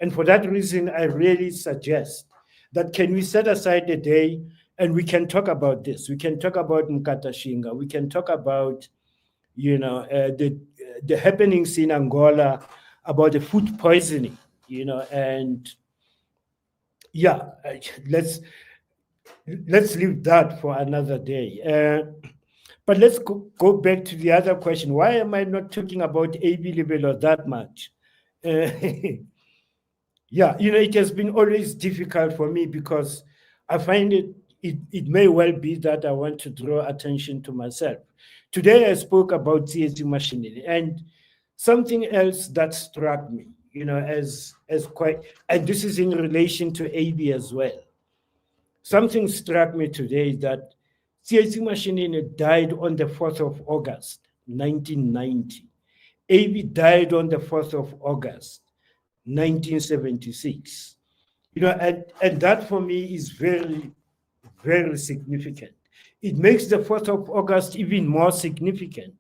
And for that reason, I really suggest that can we set aside a day And we can talk about this. We can talk about Mkatashinga. We can talk about, the happenings in Angola, about the food poisoning, and yeah, let's leave that for another day. But let's go back to the other question. Why am I not talking about AB Lebelo that much? Yeah, it has been always difficult for me because I find it may well be that I want to draw attention to myself. Today I spoke about TSIETSI MASHININI, and something else that struck me, as quite, and this is in relation to AB as well. Something struck me today that TSIETSI MASHININI died on the 4th of August, 1990. AB died on the 4th of August, 1976. And that for me is very, very significant. It makes the 4th of August even more significant,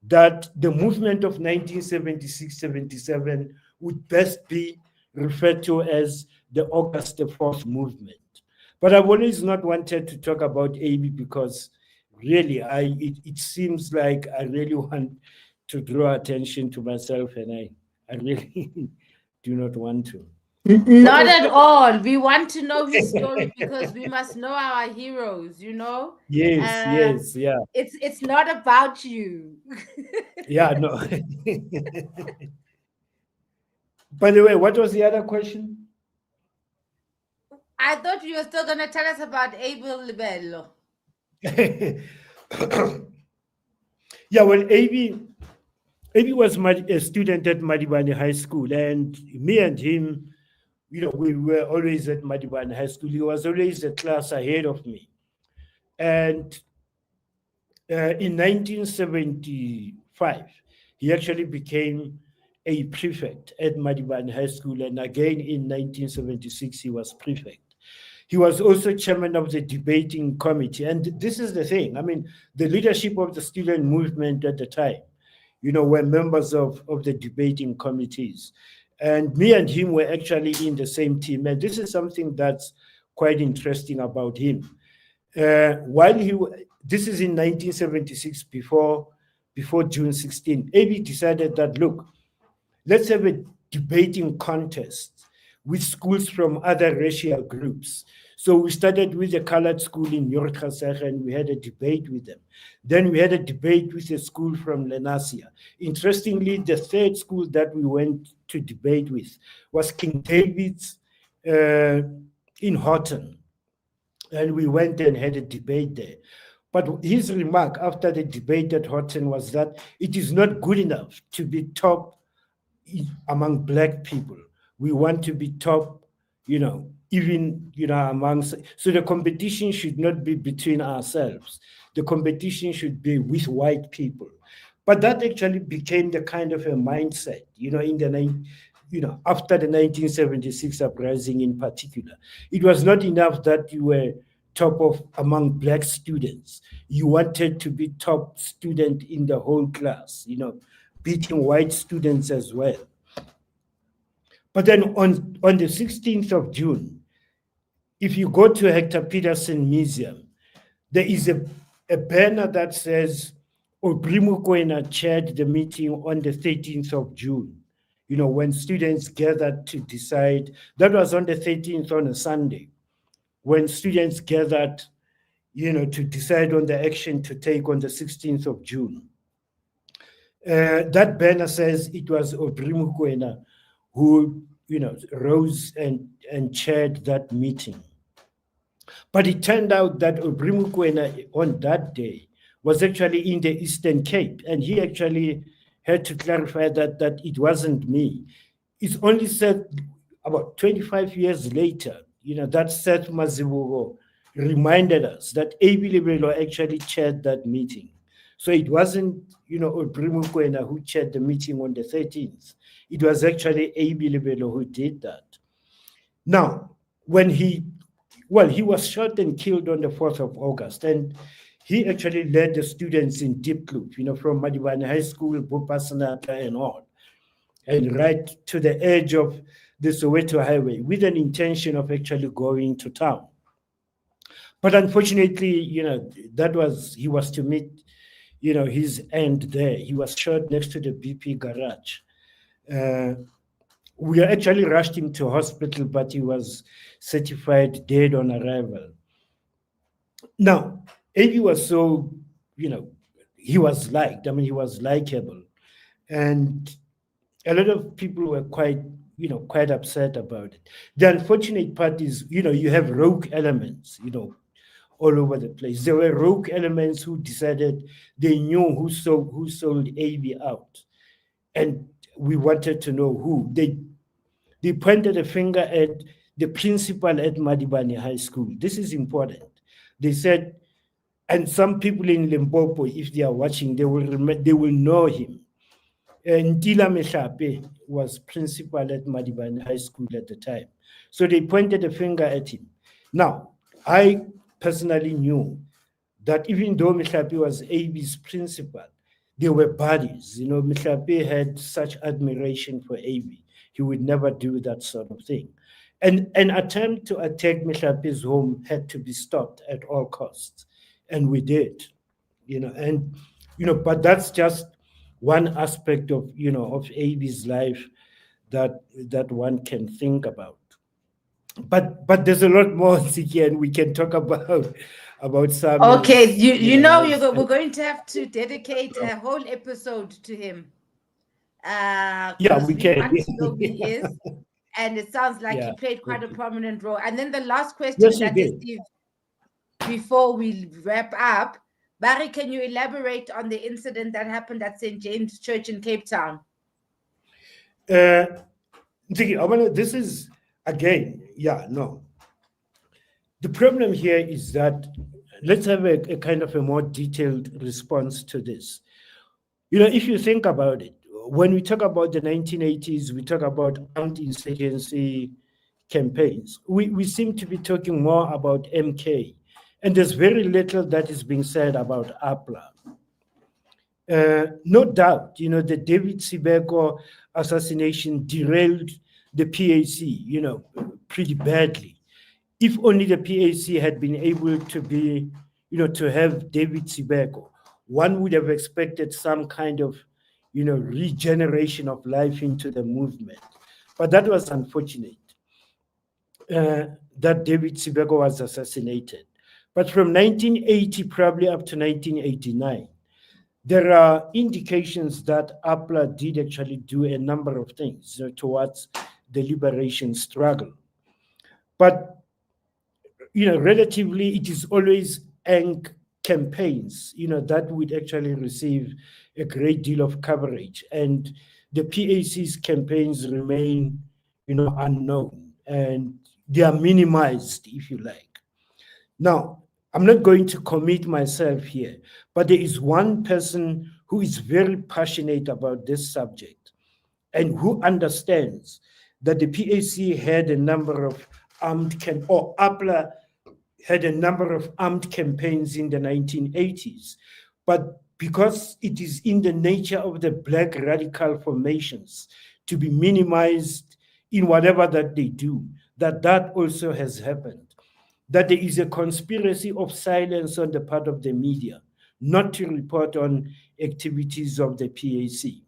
that the movement of 1976-77 would best be referred to as the August the 4th movement. But I've always not wanted to talk about AB because really it seems like I really want to draw attention to myself, and I really do not want to. What Not was at the all. We want to know his story because we must know our heroes, you know? Yes, Uh, yes, yeah. it's not about you. Yeah, no. By the way, what was the other question? I thought you were still going to tell us about Abel Lebelo. Yeah, well, AB was a student at Madibani High School, and me and him, we were always at Madibani High School. He was always a class ahead of me. And in 1975, he actually became a prefect at Madibani High School, and again in 1976, he was prefect. He was also chairman of the debating committee. And this is the thing. I mean, the leadership of the student movement at the time, were members of the debating committees. And me and him were actually in the same team. And this is something that's quite interesting about him. This is in 1976, before June 16, AB decided that, look, let's have a debating contest with schools from other racial groups. So we started with a colored school in Yorkasach, and we had a debate with them. Then we had a debate with a school from Lenasia. Interestingly, the third school that we went to debate with was King David's in Horton. And we went and had a debate there. But his remark after the debate at Horton was that it is not good enough to be top among Black people. We want to be top, even, amongst. So the competition should not be between ourselves. The competition should be with white people. But that actually became the kind of a mindset, after the 1976 uprising in particular. It was not enough that you were top of among Black students. You wanted to be top student in the whole class, beating white students as well. But then on the 16th of June, if you go to Hector Peterson Museum, there is a banner that says Obrimu Kwena chaired the meeting on the 13th of June, when students gathered to decide. That was on the 13th, on a Sunday, when students gathered, to decide on the action to take on the 16th of June. That banner says it was Obrimu Kwena who, rose and chaired that meeting. But it turned out that Obrimu Kwena on that day was actually in the Eastern Cape, and he actually had to clarify that it wasn't me. It's only said about 25 years later, that Seth Mazibugo reminded us that AB Lebelo actually chaired that meeting. So it wasn't, Obrimu Kwena who chaired the meeting on the 13th. It was actually AB Lebelo who did that. Now, when he was shot and killed on the 4th of August, and he actually led the students in Diepkloof, from Madibani High School, Bopasanata and all, and right to the edge of the Soweto Highway with an intention of actually going to town. But unfortunately, he was to meet, his end there. He was shot next to the BP garage. Uh, we actually rushed him to hospital, but he was certified dead on arrival. Now, AB was so, you know, he was liked. I mean, he was likable. And a lot of people were quite upset about it. The unfortunate part is, you have rogue elements, all over the place. There were rogue elements who decided they knew who sold AB out, and we wanted to know who. They pointed a finger at the principal at Madibani High School. This is important. They said, and some people in Limpopo, if they are watching, they will know him. Ntila Mehlape was principal at Madibani High School at the time. So they pointed a finger at him. Now, I personally knew that even though Mehlape was AB's principal, they were buddies. Mehlape had such admiration for AB. He would never do that sort of thing. And an attempt to attack Mehlape's home had to be stopped at all costs. And we did, but that's just one aspect of AB's life that one can think about. But there's a lot more, Ziki, and we can talk about Okay, Samuel's we're going to have to dedicate a whole episode to him, yeah, because we we can. want to know who he is, and it sounds like he Yeah, played quite a prominent role. And then the last yes, question he that is, did. Steve, before we wrap up, Barry, can you elaborate on the incident that happened at St. James Church in Cape Town? Ziki, this is again, yeah, no. The problem here is that let's have a kind of a more detailed response to this. If you think about it, when we talk about the 1980s, we talk about armed insurgency campaigns. We seem to be talking more about MK, and there's very little that is being said about APLA. No doubt, the David Sibeko assassination derailed the PAC, pretty badly. If only the PAC had been able to have David Sibeko, one would have expected some kind of, regeneration of life into the movement. But that was unfortunate, that David Sibeko was assassinated. But from 1980 probably up to 1989, there are indications that APLA did actually do a number of things towards the liberation struggle. But relatively, it is always campaigns, that would actually receive a great deal of coverage. And the PAC's campaigns remain, unknown, and they are minimized, if you like. Now, I'm not going to commit myself here, but there is one person who is very passionate about this subject and who understands that the PAC had a number of or APLA had a number of armed campaigns in the 1980s. But because it is in the nature of the black radical formations to be minimized in whatever that they do, that also has happened. That there is a conspiracy of silence on the part of the media, not to report on activities of the PAC.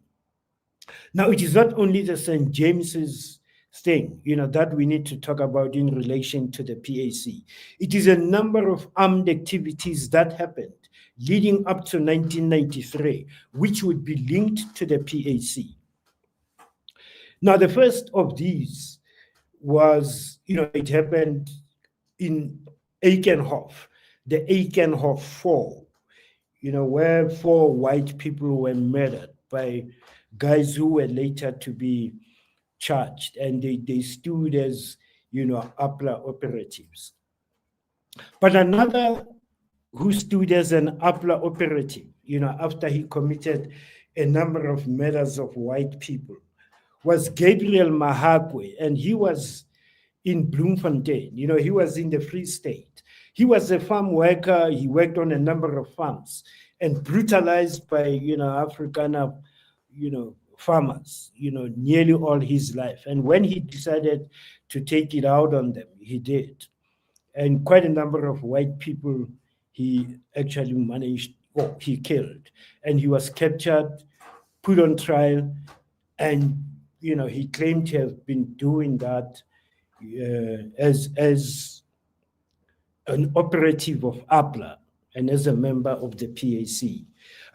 Now, it is not only the St. James's thing, that we need to talk about in relation to the PAC. It is a number of armed activities that happened leading up to 1993, which would be linked to the PAC. Now, the first of these was, it happened in Aikenhof, the Aikenhof 4, where 4 white people were murdered by guys who were later to be charged, and they stood as, APLA operatives. But another who stood as an APLA operative, after he committed a number of murders of white people, was Gabriel Mahakwe, and he was in Bloemfontein. He was in the Free State. He was a farm worker. He worked on a number of farms and brutalized by, Afrikaner, farmers, nearly all his life. And when he decided to take it out on them, he did. and quite a number of white people he actually managed, or he killed. And he was captured, put on trial, and he claimed to have been doing that as an operative of APLA and as a member of the PAC.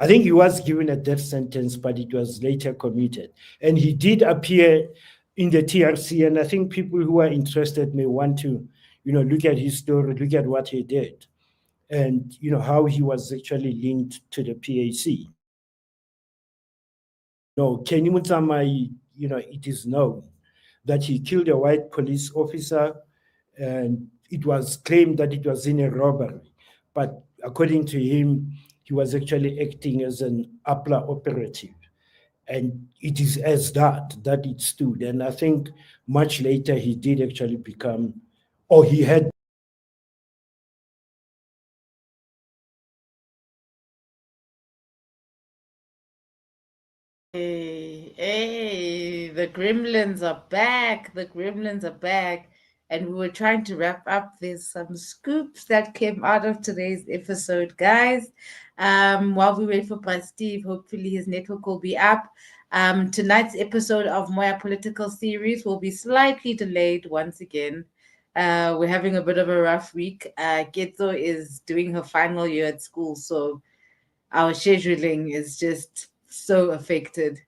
I think he was given a death sentence, but it was later commuted. And he did appear in the TRC, and I think people who are interested may want to, look at his story, look at what he did, and how he was actually linked to the PAC. No, Kenny Mutamai, it is known that he killed a white police officer, and it was claimed that it was in a robbery. But according to him, he was actually acting as an APLA operative. And it is as that it stood. And I think much later he did actually become, or he had. Hey, the gremlins are back. The gremlins are back. And we were trying to wrap up. There's some scoops that came out of today's episode, guys. While we wait for Steve, hopefully his network will be up. Tonight's episode of Moya Political Series will be slightly delayed once again. We're having a bit of a rough week. Getzo is doing her final year at school, so our scheduling is just so affected.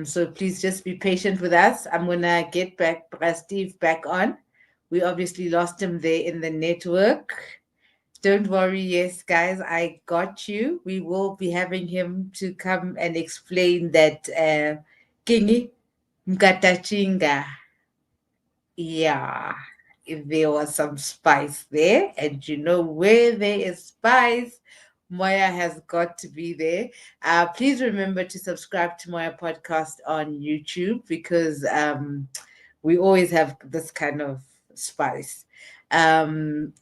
So please just be patient with us. I'm gonna get Steve back on. We obviously lost him there in the network. Don't worry, yes, guys, I got you. We will be having him to come and explain that Kingi Mkatachinga. Yeah, if there was some spice there, and where there is spice, Moya has got to be there. Please remember to subscribe to Moya Podcast on YouTube because we always have this kind of spice. And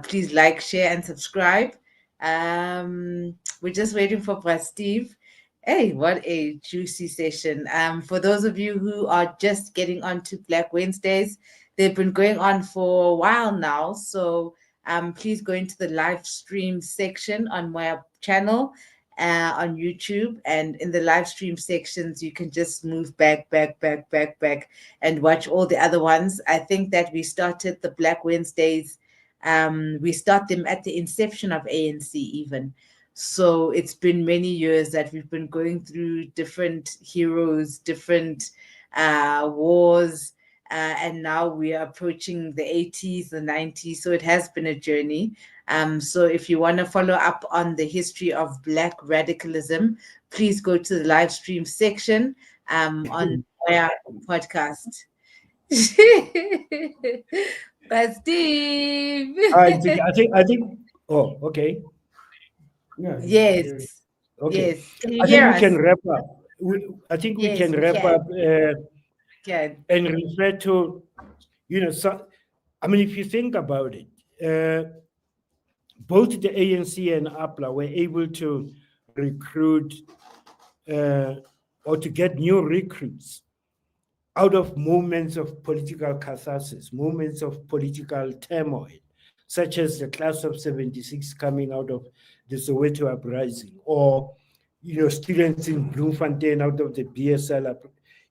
please like, share, and subscribe. We're just waiting for Steve. Hey, what a juicy session. For those of you who are just getting onto Black Wednesdays, they've been going on for a while now. So please go into the live stream section on my channel on YouTube. And in the live stream sections, you can just move back, and watch all the other ones. I think that we started the Black Wednesdays. We start them at the inception of ANC even. So it's been many years that we've been going through different heroes, different wars, and now we are approaching the 80s, the 90s. So it has been a journey. So if you want to follow up on the history of Black radicalism, please go to the live stream section on our podcast. But Steve. I think. Oh, okay. Yeah. Yes. Okay. Yes. Can you I think hear we us? can wrap up. I think we Yes, can we wrap can. up and refer to, so, I mean, if you think about it, both the ANC and APLA were able to recruit or to get new recruits out of moments of political catharsis, moments of political turmoil, such as the class of 76 coming out of the Soweto uprising, or students in Bloemfontein out of the BSL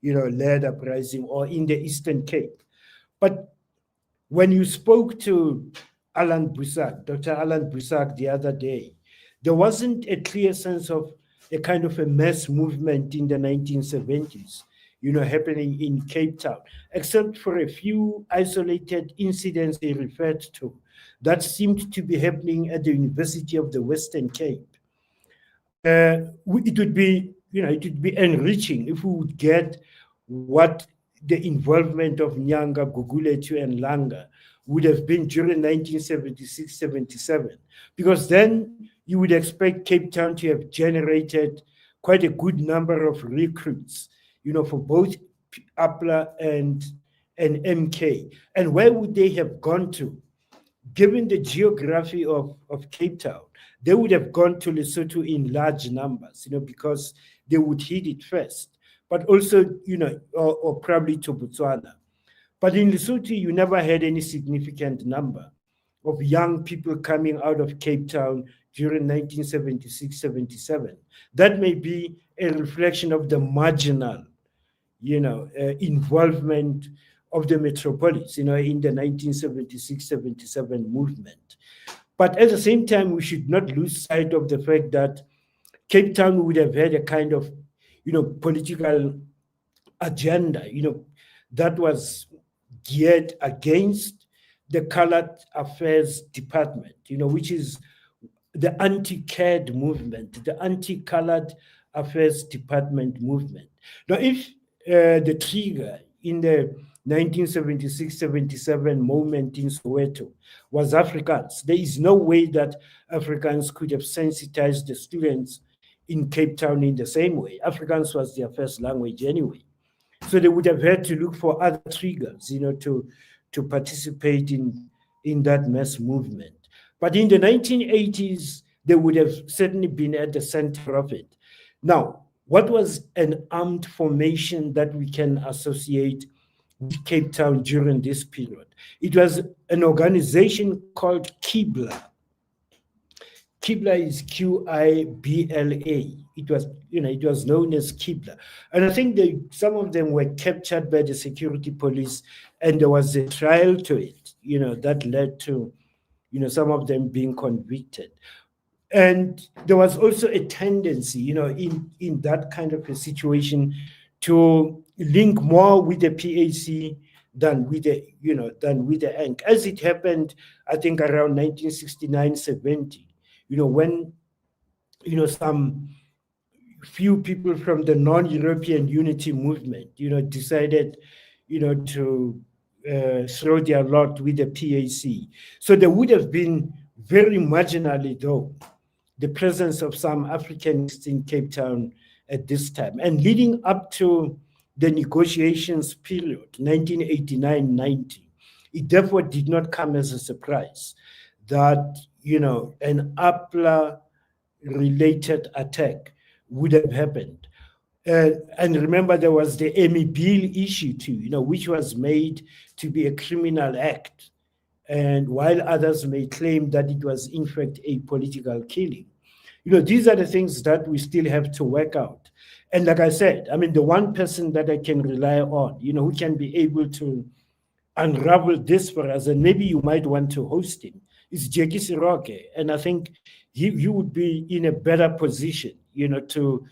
led uprising, or in the Eastern Cape. But when you spoke to Dr. Alan Busak the other day, there wasn't a clear sense of a kind of a mass movement in the 1970s, happening in Cape Town, except for a few isolated incidents he referred to that seemed to be happening at the University of the Western Cape. It would be, it would be enriching if we would get what the involvement of Nyanga, Guguletu, and Langa would have been during 1976-77, because then you would expect Cape Town to have generated quite a good number of recruits, for both APLA and MK. And where would they have gone to? Given the geography of Cape Town, they would have gone to Lesotho in large numbers, because they would hit it first, but also, or probably to Botswana. But in Lesotho, you never had any significant number of young people coming out of Cape Town during 1976-77. That may be a reflection of the marginal, involvement of the metropolis, in the 1976-77 movement. But at the same time, we should not lose sight of the fact that Cape Town would have had a kind of, political agenda, that was geared against the Colored Affairs Department, which is the anti-CAD movement, the anti-Colored Affairs Department movement. Now, if the trigger in the 1976-77 moment in Soweto was Afrikaans, there is no way that Afrikaans could have sensitized the students in Cape Town in the same way. Afrikaans was their first language anyway. So they would have had to look for other triggers, to participate in that mass movement. But in the 1980s, they would have certainly been at the center of it. Now, what was an armed formation that we can associate with Cape Town during this period? It was an organization called Kibla. Kibla is Qibla. It was known as Kibla. And I think some of them were captured by the security police, and there was a trial to it, that led to, some of them being convicted. And there was also a tendency, in that kind of a situation to link more with the PAC than with the ANC. As it happened, I think around 1969-70, when, some few people from the non-European unity movement, decided, to throw their lot with the PAC. So there would have been very marginally, though, the presence of some Africanists in Cape Town at this time. And leading up to the negotiations period, 1989-90, it therefore did not come as a surprise that, an APLA-related attack would have happened. And remember, there was the Emmy Bill issue too, which was made to be a criminal act. And while others may claim that it was in fact a political killing, these are the things that we still have to work out. And like I said, the one person that I can rely on, who can be able to unravel this for us, and maybe you might want to host him, is Jackie Siroke. And I think he would be in a better position, to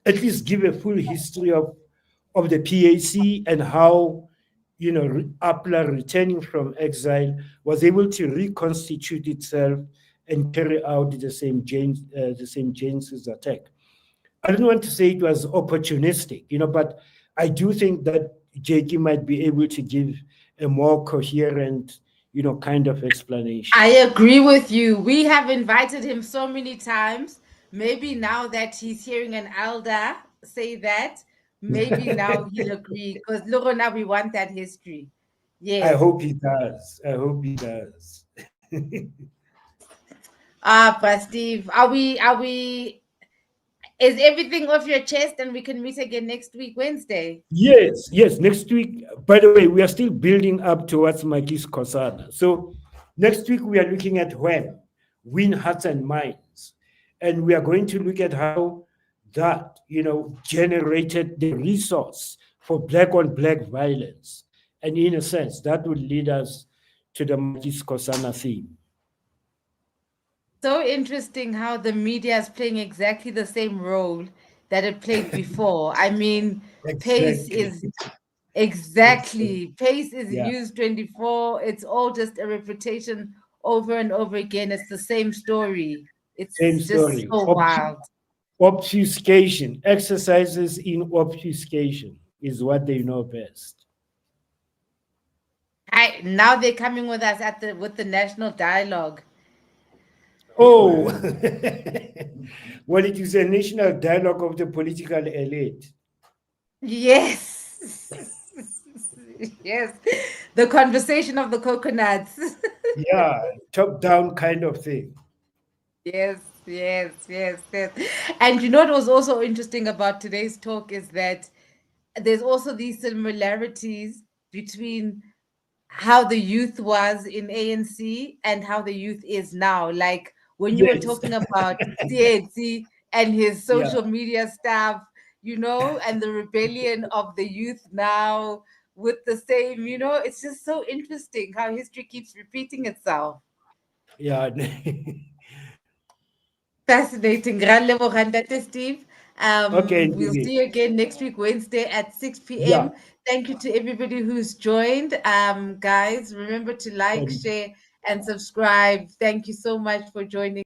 at least give a full history of the PAC and how, APLA, returning from exile, was able to reconstitute itself and carry out the same James's attack. I don't want to say it was opportunistic, but I do think that Jackie might be able to give a more coherent, kind of explanation. I agree with you. We have invited him so many times. Maybe now that he's hearing an elder say that, maybe now he'll agree. Because Lorona, we want that history. Yes. I hope he does. But Steve, is everything off your chest and we can meet again next week, Wednesday? Yes, next week. By the way, we are still building up towards Makis Kosana. So next week we are looking at Win Hearts and Minds. And we are going to look at how that, generated the resource for black-on-black violence. And in a sense, that would lead us to the Makis Kosana theme. So interesting how the media is playing exactly the same role that it played before. Pace is Pace is News 24. It's all just a repetition over and over again. It's the same story. It's just so wild. Obfuscation, exercises in obfuscation is what they know best. Now they're coming with us with the national dialogue. Oh, well, it is a national dialogue of the political elite. Yes. Yes. The conversation of the coconuts. Yeah, top-down kind of thing. Yes. And what was also interesting about today's talk is that there's also these similarities between how the youth was in ANC and how the youth is now. Like when you were Yes. talking about TSIETSI and his Yeah. social media stuff, and the rebellion of the youth now with the same, it's just so interesting how history keeps repeating itself. Yeah. Fascinating. Grand level Randate Steve. Okay, We'll Ndidi. see you again next week, Wednesday at 6 Yeah. p.m. Thank you to everybody who's joined. Guys, remember to like, And share, and subscribe. Thank you so much for joining.